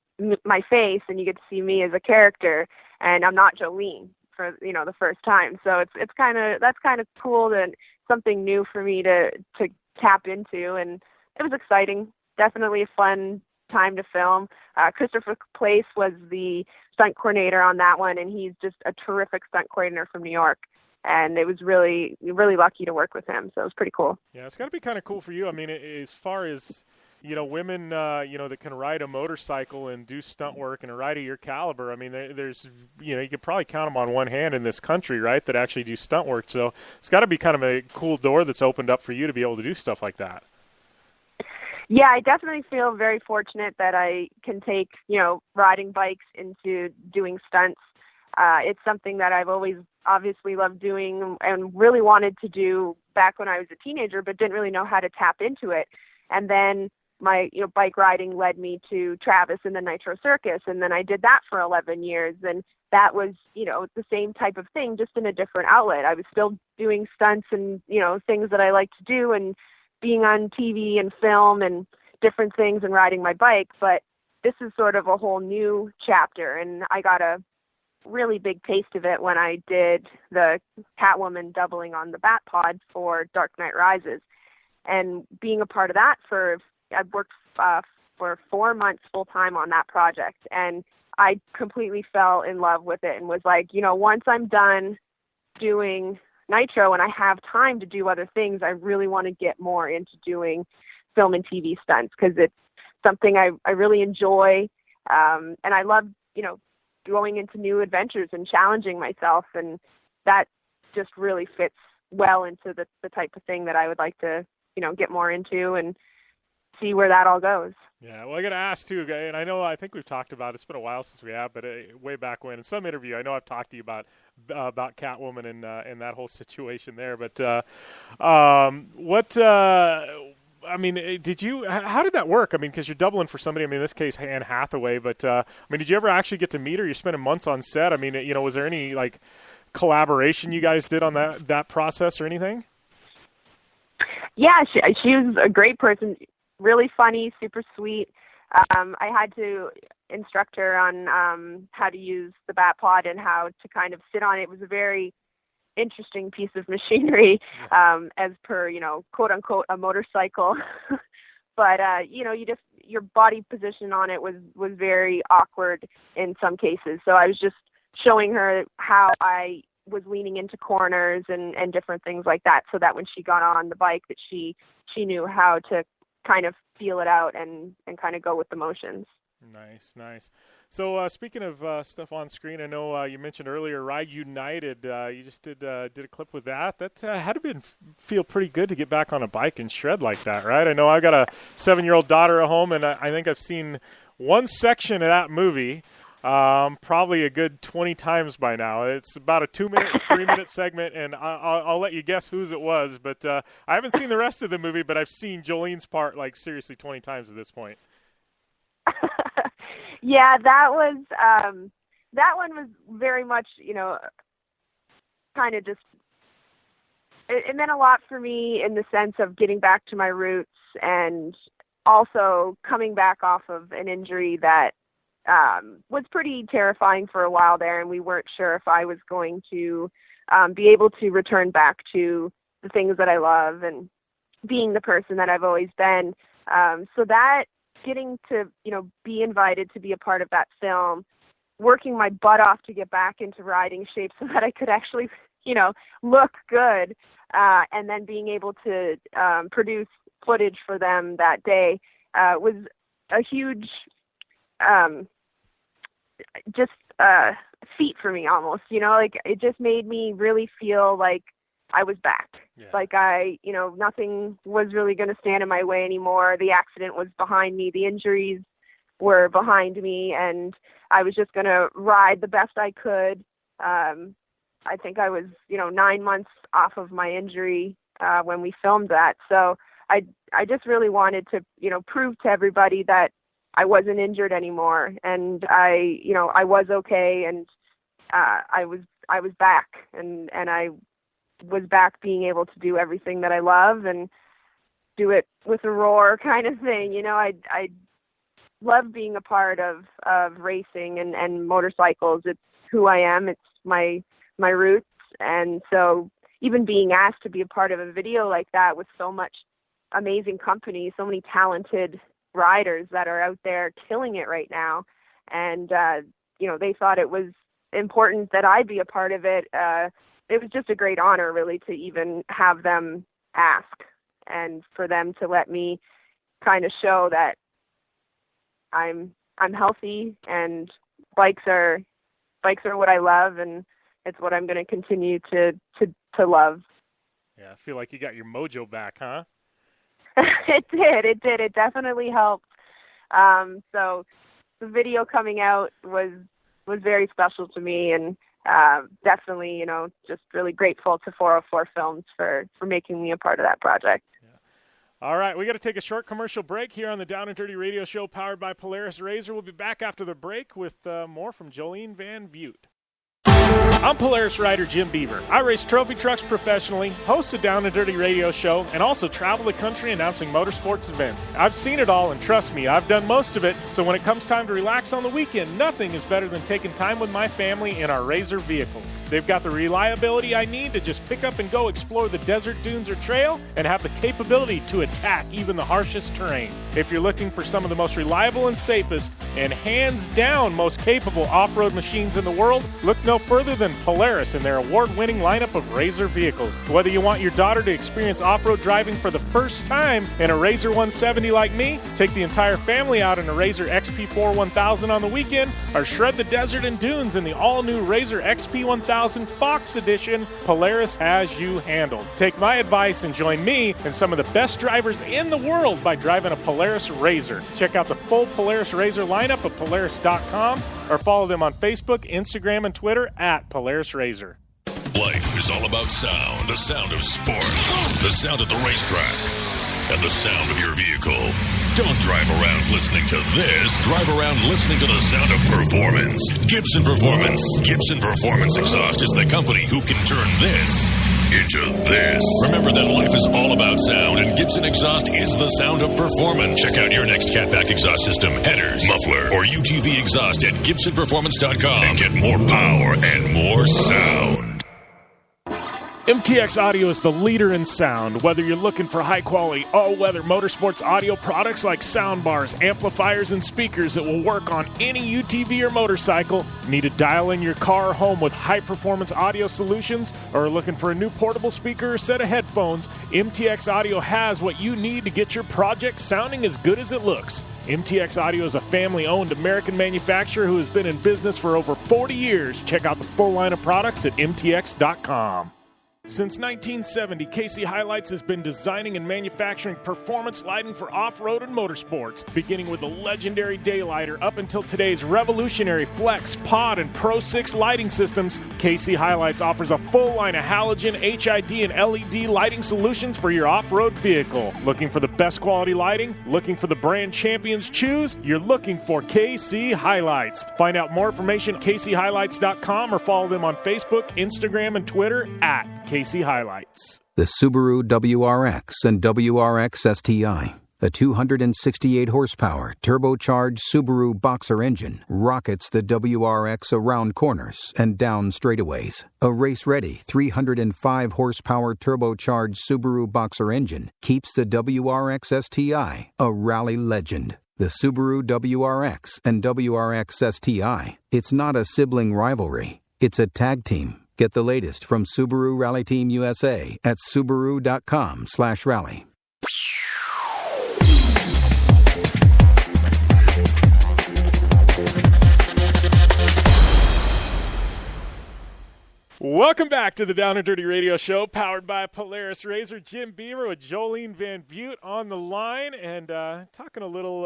my face and you get to see me as a character, and I'm not Jolene for the first time. So that's kind of cool and something new for me to tap into, and it was exciting. Definitely a fun time to film. Christopher Place was the stunt coordinator on that one, and he's just a terrific stunt coordinator from New York. And it was really, really lucky to work with him. So it was pretty cool. Yeah, it's got to be kind of cool for you. I mean, as far as women, that can ride a motorcycle and do stunt work and ride at your caliber. I mean, there's, you could probably count them on one hand in this country, right, that actually do stunt work. So it's got to be kind of a cool door that's opened up for you to be able to do stuff like that. Yeah, I definitely feel very fortunate that I can take, riding bikes into doing stunts. It's something that I've always obviously loved doing and really wanted to do back when I was a teenager, but didn't really know how to tap into it. And then my bike riding led me to Travis and the Nitro Circus, and then I did that for 11 years, and that was the same type of thing, just in a different outlet. I was still doing stunts and things that I like to do and being on TV and film and different things and riding my bike, but this is sort of a whole new chapter, and I got a really big taste of it when I did the Catwoman doubling on the Batpod for Dark Knight Rises. And being a part of that I worked for 4 months full time on that project, and I completely fell in love with it and was like, once I'm done doing Nitro and I have time to do other things, I really want to get more into doing film and TV stunts because it's something I really enjoy, and I love, going into new adventures and challenging myself, and that just really fits well into the type of thing that I would like to get more into and see where that all goes. Yeah, well, I got to ask too, and I think we've talked about it. It's been a while since we have, but way back when in some interview, I know I've talked to you about Catwoman and that whole situation there. But how did that work? I mean, because you're doubling for somebody. I mean, in this case, Anne Hathaway. But did you ever actually get to meet her? You're spending months on set. I mean, was there any collaboration you guys did on that process or anything? Yeah, she was a great person, really funny, super sweet. I had to instruct her on how to use the Batpod and how to kind of sit on it. It was a very interesting piece of machinery, as per, quote unquote, a motorcycle. But, your body position on it was very awkward in some cases. So I was just showing her how I was leaning into corners and different things like that, so that when she got on the bike that she knew how to kind of feel it out and kind of go with the motions. Nice. So speaking of stuff on screen, I know you mentioned earlier Ride United. You just did a clip with that. That had to feel pretty good to get back on a bike and shred like that, right? I know I've got a 7-year-old daughter at home, and I think I've seen one section of that movie probably a good 20 times by now. It's about a 2-minute, 3-minute segment, and I'll let you guess whose it was. But I haven't seen the rest of the movie, but I've seen Jolene's part like seriously 20 times at this point. Yeah, that one was very much, kind of just, it meant a lot for me in the sense of getting back to my roots and also coming back off of an injury that was pretty terrifying for a while there, and we weren't sure if I was going to be able to return back to the things that I love and being the person that I've always been. So that getting to, be invited to be a part of that film, working my butt off to get back into riding shape so that I could actually, look good, and then being able to produce footage for them that day was a huge feat for me almost, it just made me really feel like I was back. Yeah. Like nothing was really going to stand in my way anymore. The accident was behind me. The injuries were behind me, and I was just going to ride the best I could. I think I was, 9 months off of my injury when we filmed that. So I just really wanted to, prove to everybody that I wasn't injured anymore, and I was okay, and I was back, and I was back being able to do everything that I love and do it with a roar kind of thing. I love being a part of racing and motorcycles. It's who I am. It's my roots. And so even being asked to be a part of a video like that with so much amazing company, so many talented riders that are out there killing it right now. And, they thought it was important that I be a part of it. It was just a great honor, really, to even have them ask and for them to let me kind of show that I'm healthy and bikes are what I love, and it's what I'm going to continue to love. Yeah, I feel like you got your mojo back, huh? It did. It definitely helped. So the video coming out was very special to me, and definitely, just really grateful to 404 Films for making me a part of that project. Yeah. All right, we got to take a short commercial break here on the Down and Dirty Radio Show powered by Polaris RZR. We'll be back after the break with more from Jolene Van Vugt. I'm Polaris rider Jim Beaver. I race trophy trucks professionally, host a Down and Dirty radio show, and also travel the country announcing motorsports events. I've seen it all, and trust me, I've done most of it, so when it comes time to relax on the weekend, nothing is better than taking time with my family in our RZR vehicles. They've got the reliability I need to just pick up and go explore the desert, dunes, or trail, and have the capability to attack even the harshest terrain. If you're looking for some of the most reliable and safest, and hands down most capable off-road machines in the world, look no further than Polaris and their award-winning lineup of RZR vehicles. Whether you want your daughter to experience off-road driving for the first time in a RZR 170 like me, take the entire family out in a RZR XP4 1000 on the weekend, or shred the desert and dunes in the all-new RZR XP 1000 Fox Edition, Polaris has you handled. Take my advice and join me and some of the best drivers in the world by driving a Polaris RZR. Check out the full Polaris RZR lineup at Polaris.com or follow them on Facebook, Instagram, and Twitter at Polaris RZR. Life is all about sound, the sound of sports, the sound at the racetrack, and the sound of your vehicle. Don't drive around listening to this. Drive around listening to the sound of performance. Gibson Performance. Gibson Performance Exhaust is the company who can turn this into this. Remember that life is all about sound, and Gibson Exhaust is the sound of performance. Check out your next catback exhaust system, headers, muffler, or UTV exhaust at GibsonPerformance.com and get more power and more sound. MTX Audio is the leader in sound. Whether you're looking for high-quality, all-weather motorsports audio products like soundbars, amplifiers, and speakers that will work on any UTV or motorcycle, need to dial in your car or home with high-performance audio solutions, or are looking for a new portable speaker or set of headphones, MTX Audio has what you need to get your project sounding as good as it looks. MTX Audio is a family-owned American manufacturer who has been in business for over 40 years. Check out the full line of products at mtx.com. Since 1970, KC Highlights has been designing and manufacturing performance lighting for off-road and motorsports, beginning with the legendary Daylighter up until today's revolutionary Flex, Pod, and Pro 6 lighting systems. KC Highlights offers a full line of halogen, HID, and LED lighting solutions for your off-road vehicle. Looking for the best quality lighting? Looking for the brand champions choose? You're looking for KC Highlights. Find out more information at kchighlights.com or follow them on Facebook, Instagram, and Twitter at KC Highlights. The Subaru WRX and WRX STI, a 268 horsepower turbocharged Subaru Boxer engine, rockets the WRX around corners and down straightaways. A race-ready 305 horsepower turbocharged Subaru Boxer engine keeps the WRX STI a rally legend. The Subaru WRX and WRX STI, it's not a sibling rivalry, it's a tag team. Get the latest from Subaru Rally Team USA at Subaru.com/rally. Welcome back to the Down and Dirty Radio Show, powered by Polaris Razor. Jim Beaver with Jolene Van Vugt on the line, and talking a little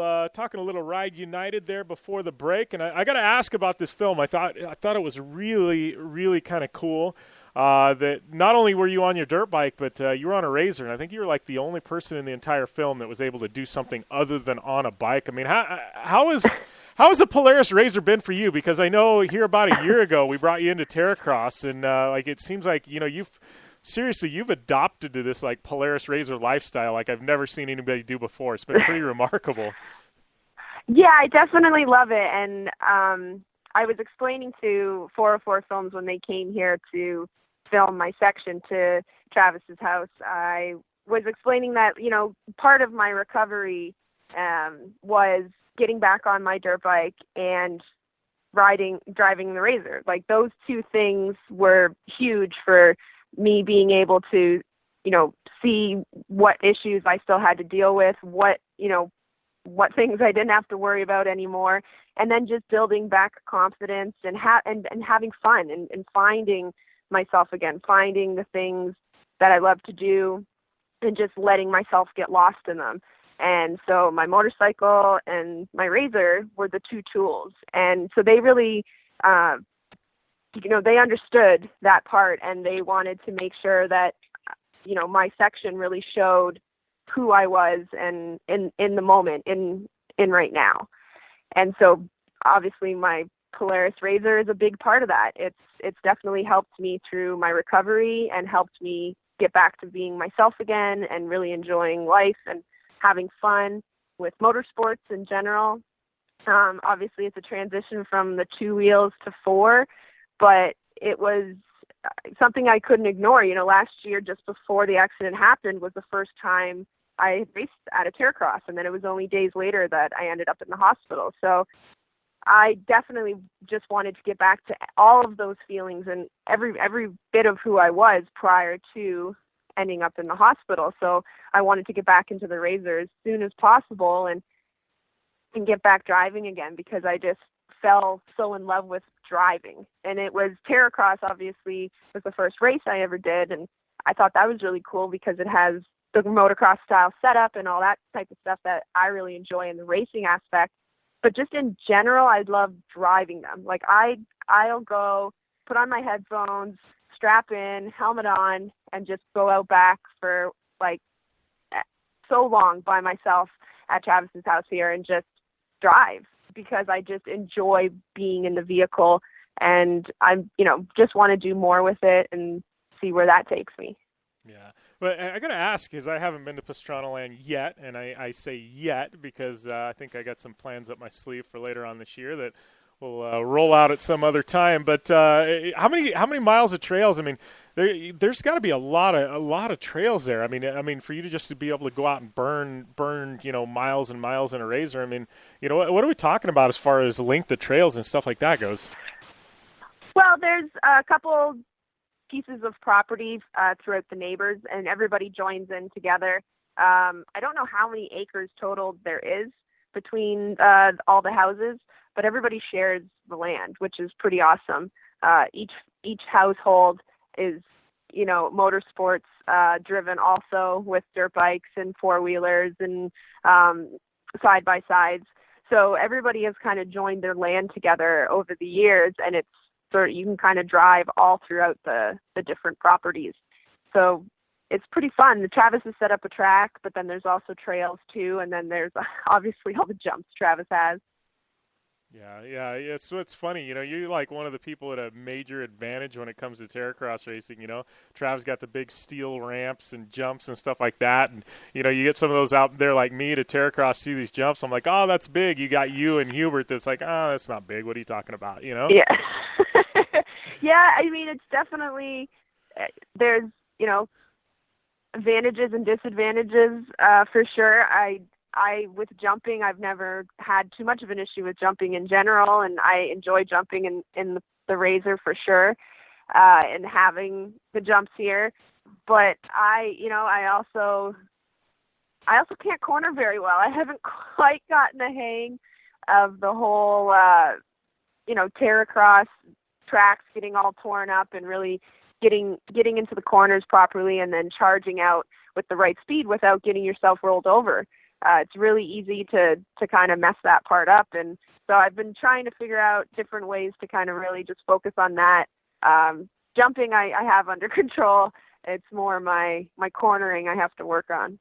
Ride United there before the break. And I got to ask about this film. I thought it was really, really kind of cool. That not only were you on your dirt bike, but you were on a Razor, and I think you were like the only person in the entire film that was able to do something other than on a bike. I mean, how has a Polaris Razor been for you? Because I know here about a year ago we brought you into Terracross, and like it seems like you've adopted to this like Polaris Razor lifestyle like I've never seen anybody do before. It's been pretty remarkable. Yeah, I definitely love it, and I was explaining to 404 Films when they came here to film my section to Travis's house. I was explaining that part of my recovery was getting back on my dirt bike and driving the Razor. Like those two things were huge for me being able to, see what issues I still had to deal with, what things I didn't have to worry about anymore, and then just building back confidence and having fun and finding myself again, finding the things that I love to do and just letting myself get lost in them. And so my motorcycle and my Razor were the two tools. And so they really, they understood that part, and they wanted to make sure that, my section really showed who I was and in the moment, in right now. And so obviously my Polaris Razor is a big part of that. It's definitely helped me through my recovery and helped me get back to being myself again and really enjoying life and having fun with motorsports in general. Obviously, it's a transition from the 2 wheels to 4, but it was something I couldn't ignore. Last year, just before the accident happened, was the first time I raced at a Terracross, and then it was only days later that I ended up in the hospital. So I definitely just wanted to get back to all of those feelings and every bit of who I was prior to ending up in the hospital. So I wanted to get back into the Razor as soon as possible and get back driving again, because I just fell so in love with driving. And it was Terracross, obviously, was the first race I ever did, and I thought that was really cool because it has the motocross style setup and all that type of stuff that I really enjoy in the racing aspect. But just in general, I love driving them. Like I'll go put on my headphones, strap in, helmet on, and just go out back for like so long by myself at Travis's house here and just drive, because I just enjoy being in the vehicle, and I'm, just want to do more with it and see where that takes me. Yeah. But I got to ask, because I haven't been to Pastrana Land yet, and I say yet because I think I got some plans up my sleeve for later on this year that we'll roll out at some other time. But how many miles of trails? I mean, there's got to be a lot of trails there. I mean, for you to just to be able to go out and burn miles and miles in a Razor. I mean, what are we talking about as far as length of trails and stuff like that goes? Well, there's a couple pieces of property throughout the neighbors, and everybody joins in together. I don't know how many acres total there is, between all the houses, but everybody shares the land, which is pretty awesome. Each household is, motorsports driven also, with dirt bikes and four-wheelers and side-by-sides. So everybody has kind of joined their land together over the years, and it's you can kind of drive all throughout the different properties. So it's pretty fun. The Travis has set up a track, but then there's also trails too, and then there's obviously all the jumps Travis has. Yeah. It's funny, you're like one of the people at a major advantage when it comes to Terracross racing. Travis got the big steel ramps and jumps and stuff like that, and you get some of those out there like me to Terracross, see these jumps. I'm like, oh, that's big. You got you and Hubert. That's like, oh, that's not big. What are you talking about? Yeah. Yeah. I mean, it's definitely there's advantages and disadvantages for sure. I with jumping, I've never had too much of an issue with jumping in general, and I enjoy jumping in the Razor for sure, and having the jumps here. But I also can't corner very well. I haven't quite gotten the hang of the whole, Terracross tracks getting all torn up and really getting into the corners properly and then charging out with the right speed without getting yourself rolled over. It's really easy to kind of mess that part up. And so I've been trying to figure out different ways to kind of really just focus on that. Jumping I have under control. It's more my cornering I have to work on.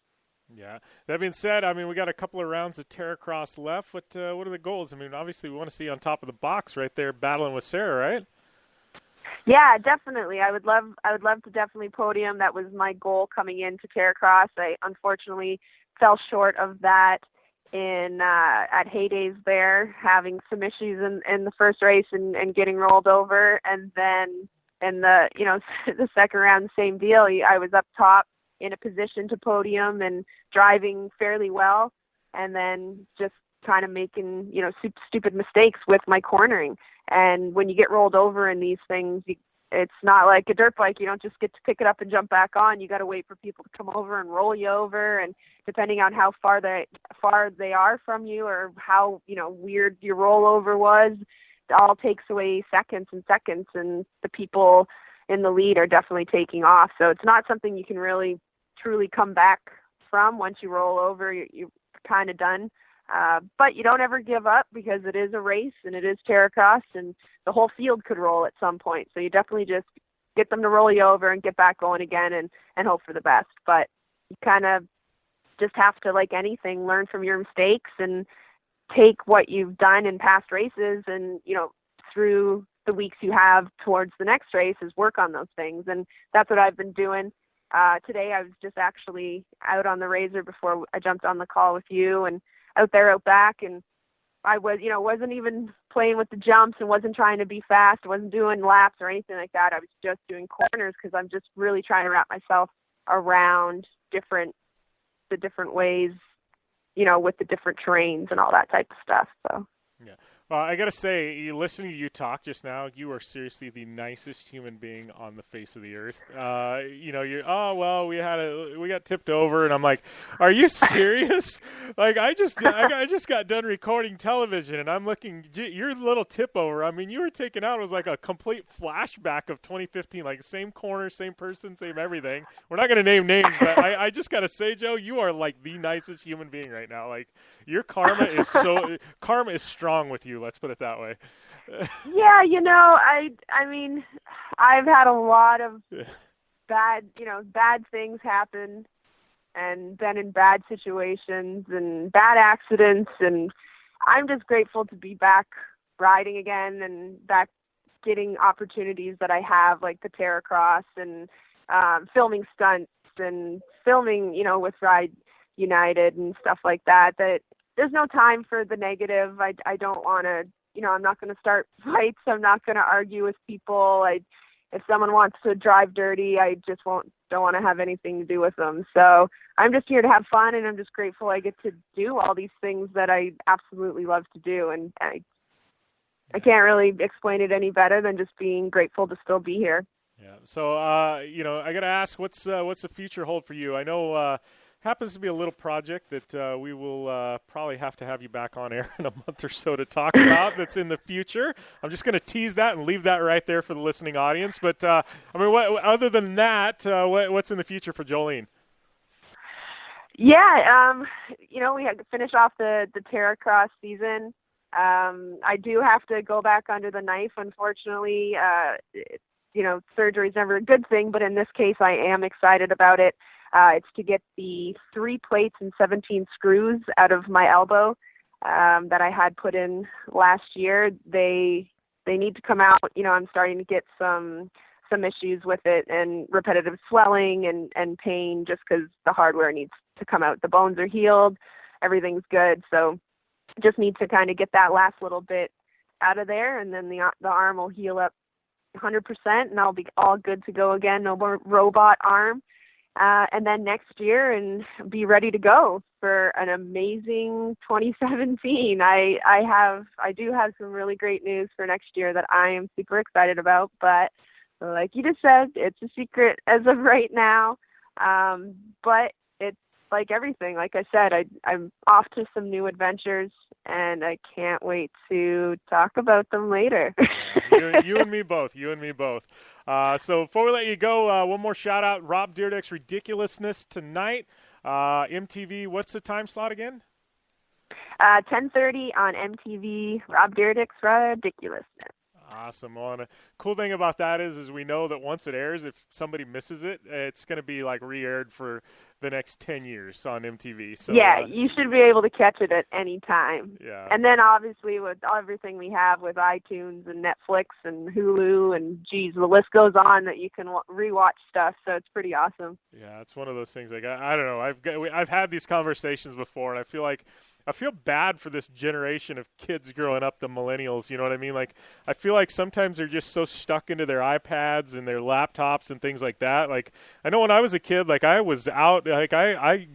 Yeah. That being said, I mean, we got a couple of rounds of Terracross left. What are the goals? I mean, obviously we want to see you on top of the box right there battling with Sarah, right? Yeah, definitely. I would love to definitely podium. That was my goal coming into Terracross. I unfortunately fell short of that at Heydays there, having some issues in the first race and getting rolled over, and then in the the second round, same deal. I was up top in a position to podium and driving fairly well, and then just kind of making stupid mistakes with my cornering. And when you get rolled over in these things, it's not like a dirt bike. You don't just get to pick it up and jump back on. You got to wait for people to come over and roll you over. And depending on how far they are from you, or how weird your rollover was, it all takes away seconds and seconds. And the people in the lead are definitely taking off. So it's not something you can really truly come back from. Once you roll over, you're kind of done. But you don't ever give up, because it is a race and it is Terracross, and the whole field could roll at some point. So you definitely just get them to roll you over and get back going again and hope for the best. But you kind of just have to, like anything, learn from your mistakes and take what you've done in past races and, through the weeks you have towards the next race, is work on those things. And that's what I've been doing. Today I was just actually out on the Razor before I jumped on the call with you, and out back, and I was, wasn't even playing with the jumps and wasn't trying to be fast, wasn't doing laps or anything like that. I was just doing corners, because I'm just really trying to wrap myself around the different ways, with the different terrains and all that type of stuff. So. Yeah. Well, I got to say, listening to you talk just now, you are seriously the nicest human being on the face of the earth. We got tipped over, and I'm like, are you serious? Like, I just got done recording television, and I'm looking, your little tip over, I mean, you were taken out. It was like a complete flashback of 2015, like same corner, same person, same everything. We're not going to name names, but I just got to say, Joe, you are like the nicest human being right now. Like, your karma is strong with you. Let's put it that way. Yeah, I mean, I've had a lot of bad things happen, and been in bad situations and bad accidents, and I'm just grateful to be back riding again and back getting opportunities that I have, like the Terracross and filming stunts and filming, with Ride United and stuff like that. That there's no time for the negative. I don't want to, I'm not going to start fights. I'm not going to argue with people. If someone wants to drive dirty, I just don't want to have anything to do with them. So I'm just here to have fun, and I'm just grateful I get to do all these things that I absolutely love to do. And I can't really explain it any better than just being grateful to still be here. Yeah. So, I got to ask, what's the future hold for you? I know, happens to be a little project that we will probably have to have you back on air in a month or so to talk about that's in the future. I'm just going to tease that and leave that right there for the listening audience. But, other than that, what's in the future for Jolene? Yeah, we had to finish off the Terracross season. I do have to go back under the knife, unfortunately. Surgery is never a good thing, but in this case, I am excited about it. It's to get the 3 plates and 17 screws out of my elbow that I had put in last year. They need to come out. I'm starting to get some issues with it and repetitive swelling and pain just because the hardware needs to come out. The bones are healed. Everything's good. So just need to kind of get that last little bit out of there, and then the arm will heal up 100%, and I'll be all good to go again. No more robot arm. And then next year and be ready to go for an amazing 2017. I do have some really great news for next year that I am super excited about, but like you just said, it's a secret as of right now. But it's like everything. Like I said, I'm off to some new adventures, and I can't wait to talk about them later. You and me both. So before we let you go, one more shout out, Rob Dyrdek's Ridiculousness tonight. MTV, what's the time slot again? 10:30 on MTV, Rob Dyrdek's Ridiculousness. Awesome. Well, and a cool thing about that is we know that once it airs, if somebody misses it, it's going to be like re-aired for the next 10 years on MTV. So yeah, you should be able to catch it at any time. Yeah. And then obviously with everything we have with iTunes and Netflix and Hulu and geez, the list goes on that you can rewatch stuff. So it's pretty awesome. Yeah, it's one of those things. Like I don't know. I've had these conversations before, and I feel bad for this generation of kids growing up, the millennials, you know what I mean? Like, I feel like sometimes they're just so stuck into their iPads and their laptops and things like that. Like, I know when I was a kid, like, I was out, like, I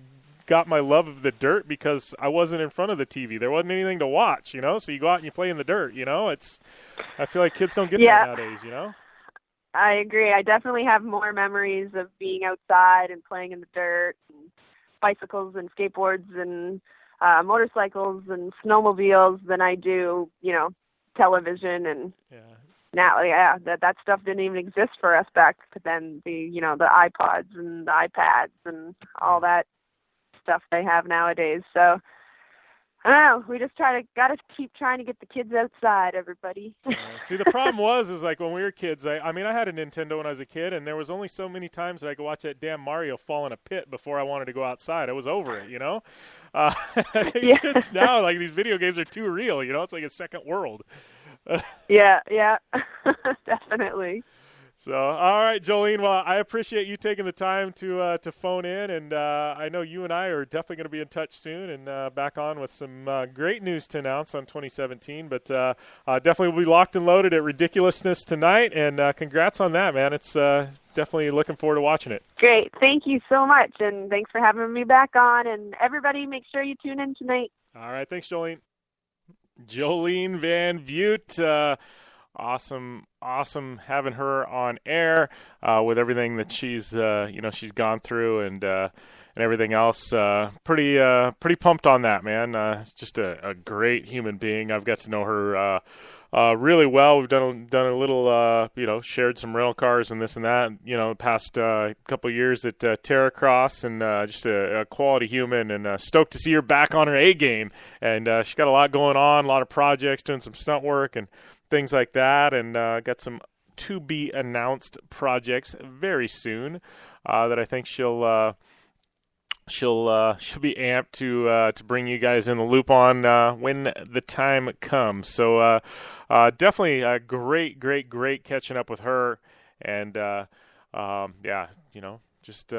got my love of the dirt because I wasn't in front of the TV. There wasn't anything to watch, you know? So you go out and you play in the dirt, you know? I feel like kids don't get that nowadays, you know? I agree. I definitely have more memories of being outside and playing in the dirt and bicycles and skateboards and motorcycles and snowmobiles than I do, television and now, that stuff didn't even exist for us back then. The iPods and the iPads and all that stuff they have nowadays. So I don't know. We just gotta keep trying to get the kids outside, everybody. See, the problem is like when we were kids, I had a Nintendo when I was a kid, and there was only so many times that I could watch that damn Mario fall in a pit before I wanted to go outside. I was over it, you know? Kids now, like, these video games are too real, you know? It's like a second world. Yeah, definitely. So, all right, Jolene, well, I appreciate you taking the time to phone in, and I know you and I are definitely going to be in touch soon and back on with some great news to announce on 2017, but definitely we'll be locked and loaded at Ridiculousness tonight, and congrats on that, man. It's definitely looking forward to watching it. Great. Thank you so much, and thanks for having me back on, and everybody make sure you tune in tonight. All right, thanks, Jolene. Jolene Van Vugt, awesome having her on air with everything that she's gone through and everything else. Pretty pumped on that, man. Just a great human being. I've got to know her really well. We've done a little shared some rental cars and this and that, the past couple of years at Terracross, and just a quality human, and stoked to see her back on her A game. And she's got a lot going on, a lot of projects, doing some stunt work and things like that, and got some to be announced projects very soon that I think she'll be amped to bring you guys in the loop on when the time comes. So definitely a great catching up with her, and just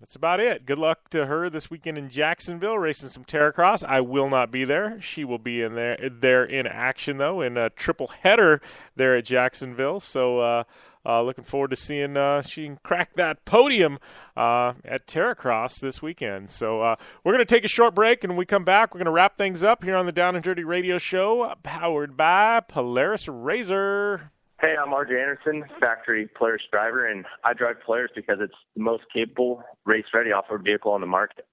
that's about it. Good luck to her this weekend in Jacksonville, racing some Terracross. I will not be there. She will be in there in action, though, in a triple header there at Jacksonville. So looking forward to seeing she can crack that podium at Terracross this weekend. So we're going to take a short break, and when we come back, we're going to wrap things up here on the Down and Dirty Radio Show, powered by Polaris Razor. Hey, I'm RJ Anderson, factory Polaris driver, and I drive Polaris because it's the most capable, race-ready off-road vehicle on the market.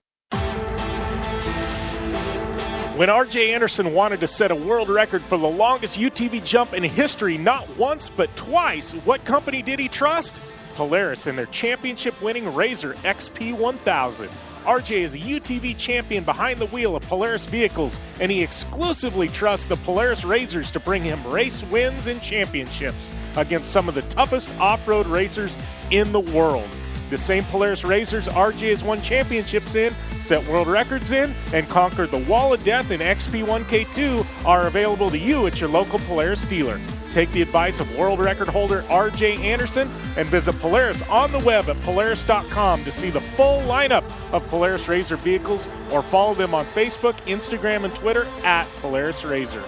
When R.J. Anderson wanted to set a world record for the longest UTV jump in history, not once but twice, what company did he trust? Polaris and their championship-winning Razor XP1000. RJ is a UTV champion behind the wheel of Polaris vehicles, and he exclusively trusts the Polaris Razors to bring him race wins and championships against some of the toughest off-road racers in the world. The same Polaris Razors RJ has won championships in, set world records in, and conquered the Wall of Death in XP1K2 are available to you at your local Polaris dealer. Take the advice of world record holder R.J. Anderson and visit Polaris on the web at Polaris.com to see the full lineup of Polaris Razor vehicles, or follow them on Facebook, Instagram, and Twitter at Polaris Razor.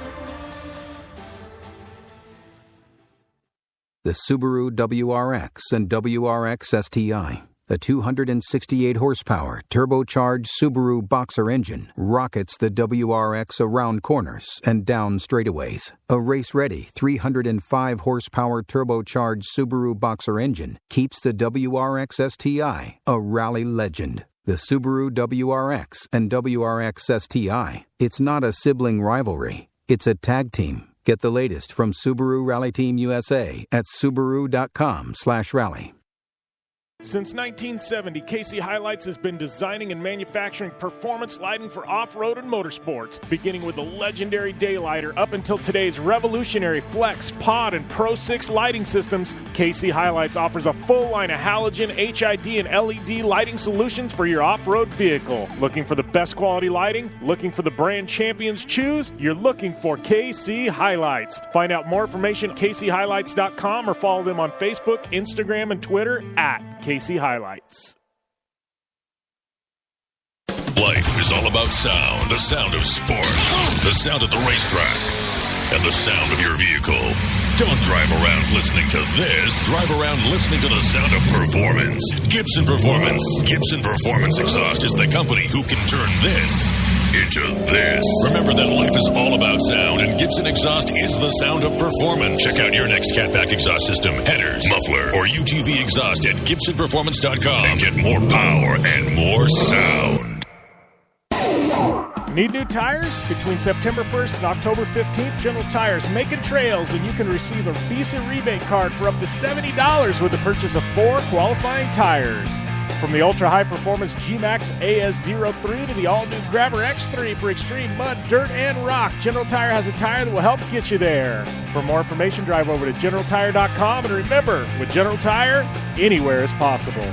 The Subaru WRX and WRX STI. A 268 horsepower turbocharged Subaru Boxer engine rockets the WRX around corners and down straightaways. A race-ready 305 horsepower turbocharged Subaru Boxer engine keeps the WRX STI a rally legend. The Subaru WRX and WRX STI. It's not a sibling rivalry. It's a tag team. Get the latest from Subaru Rally Team USA at Subaru.com/rally. Since 1970, KC Highlights has been designing and manufacturing performance lighting for off-road and motorsports, beginning with the legendary Daylighter up until today's revolutionary Flex, Pod, and Pro 6 lighting systems. KC Highlights offers a full line of halogen, HID, and LED lighting solutions for your off-road vehicle. Looking for the best quality lighting? Looking for the brand champions choose? You're looking for KC Highlights. Find out more information at kchighlights.com or follow them on Facebook, Instagram, and Twitter at KC Highlights. Life is all about sound, the sound of sports, the sound at the racetrack, and the sound of your vehicle. Don't drive around listening to this. Drive around listening to the sound of performance. Gibson Performance. Gibson Performance Exhaust is the company who can turn this into this. Remember that life is all about sound, and Gibson Exhaust is the sound of performance. Check out your next catback exhaust system, headers, muffler, or UTV exhaust at GibsonPerformance.com and get more power and more sound. Need new tires? Between September 1st and October 15th, General Tire's making trails, and you can receive a Visa rebate card for up to $70 with the purchase of 4 qualifying tires. From the ultra-high performance G-Max AS03 to the all-new Grabber X3 for extreme mud, dirt, and rock, General Tire has a tire that will help get you there. For more information, drive over to GeneralTire.com, and remember, with General Tire, anywhere is possible.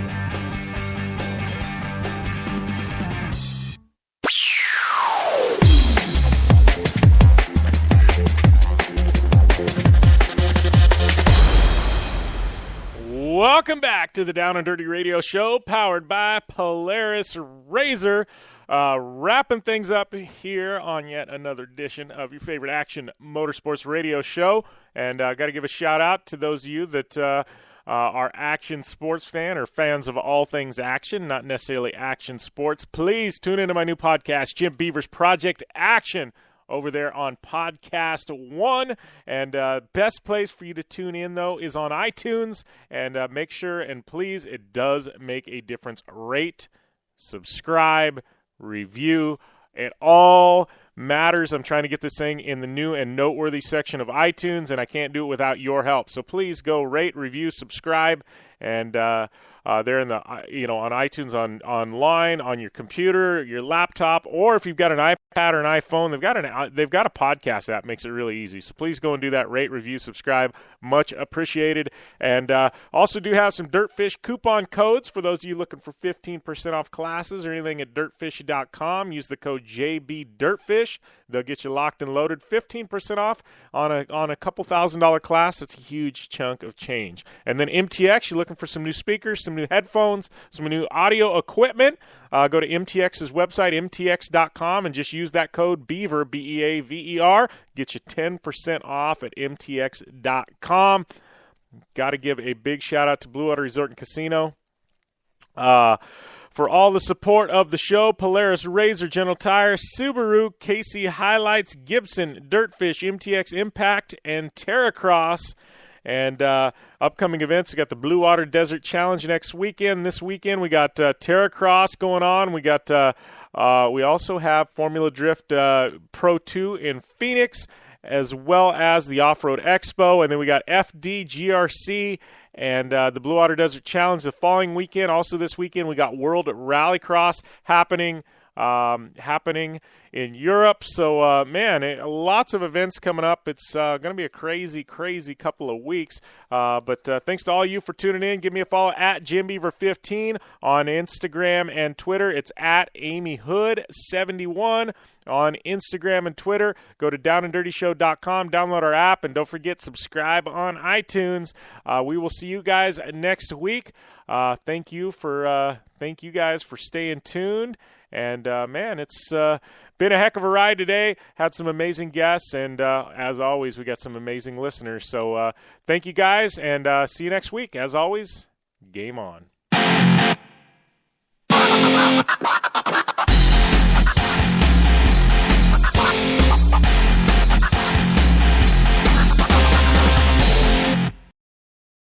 Welcome back to the Down and Dirty Radio Show, powered by Polaris Razor. Wrapping things up here on yet another edition of your favorite action motorsports radio show. And got to give a shout-out to those of you that are action sports fan or fans of all things action, not necessarily action sports. Please tune into my new podcast, Jim Beaver's Project Action, over there on Podcast One. And best place for you to tune in, though, is on iTunes. And make sure, and please, it does make a difference. Rate, subscribe, review. It all matters. I'm trying to get this thing in the new and noteworthy section of iTunes, and I can't do it without your help. So please go rate, review, subscribe, and they're in the on iTunes online on your computer, your laptop, or if you've got an iPad or an iPhone, they've got a podcast app. Makes it really easy. So please go and do that. Rate, review, subscribe, much appreciated. And also do have some Dirtfish coupon codes for those of you looking for 15% off classes or anything at dirtfish.com. Use the code JBDirtfish. They'll get you locked and loaded. 15% off on a couple $1,000 class. It's a huge chunk of change. And then MTX, you're looking for some new speakers, some new headphones, some new audio equipment. Go to MTX's website, mtx.com, and just use that code BEAVER, BEAVER. Get you 10% off at mtx.com. Got to give a big shout-out to Blue Water Resort and Casino for all the support of the show. Polaris Razor, General Tire, Subaru, KC Highlights, Gibson, Dirtfish, MTX Impact, and Terracross. And upcoming events, we got the Blue Water Desert Challenge next weekend. This weekend, we got Terracross going on. We got we also have Formula Drift Pro 2 in Phoenix, as well as the Off-Road Expo. And then we got FDGRC and the Blue Water Desert Challenge the following weekend. Also this weekend, we got World Rallycross happening in Europe. So, man, lots of events coming up. It's going to be a crazy, crazy couple of weeks. But thanks to all you for tuning in. Give me a follow at JimBeaver15 on Instagram and Twitter. It's at AmyHood71 on Instagram and Twitter. Go to downanddirtyshow.com, download our app, and don't forget, subscribe on iTunes. We will see you guys next week. Thank you guys for staying tuned. And, man, it's been a heck of a ride today. Had some amazing guests, and as always, we got some amazing listeners. So thank you guys, and see you next week. As always, game on.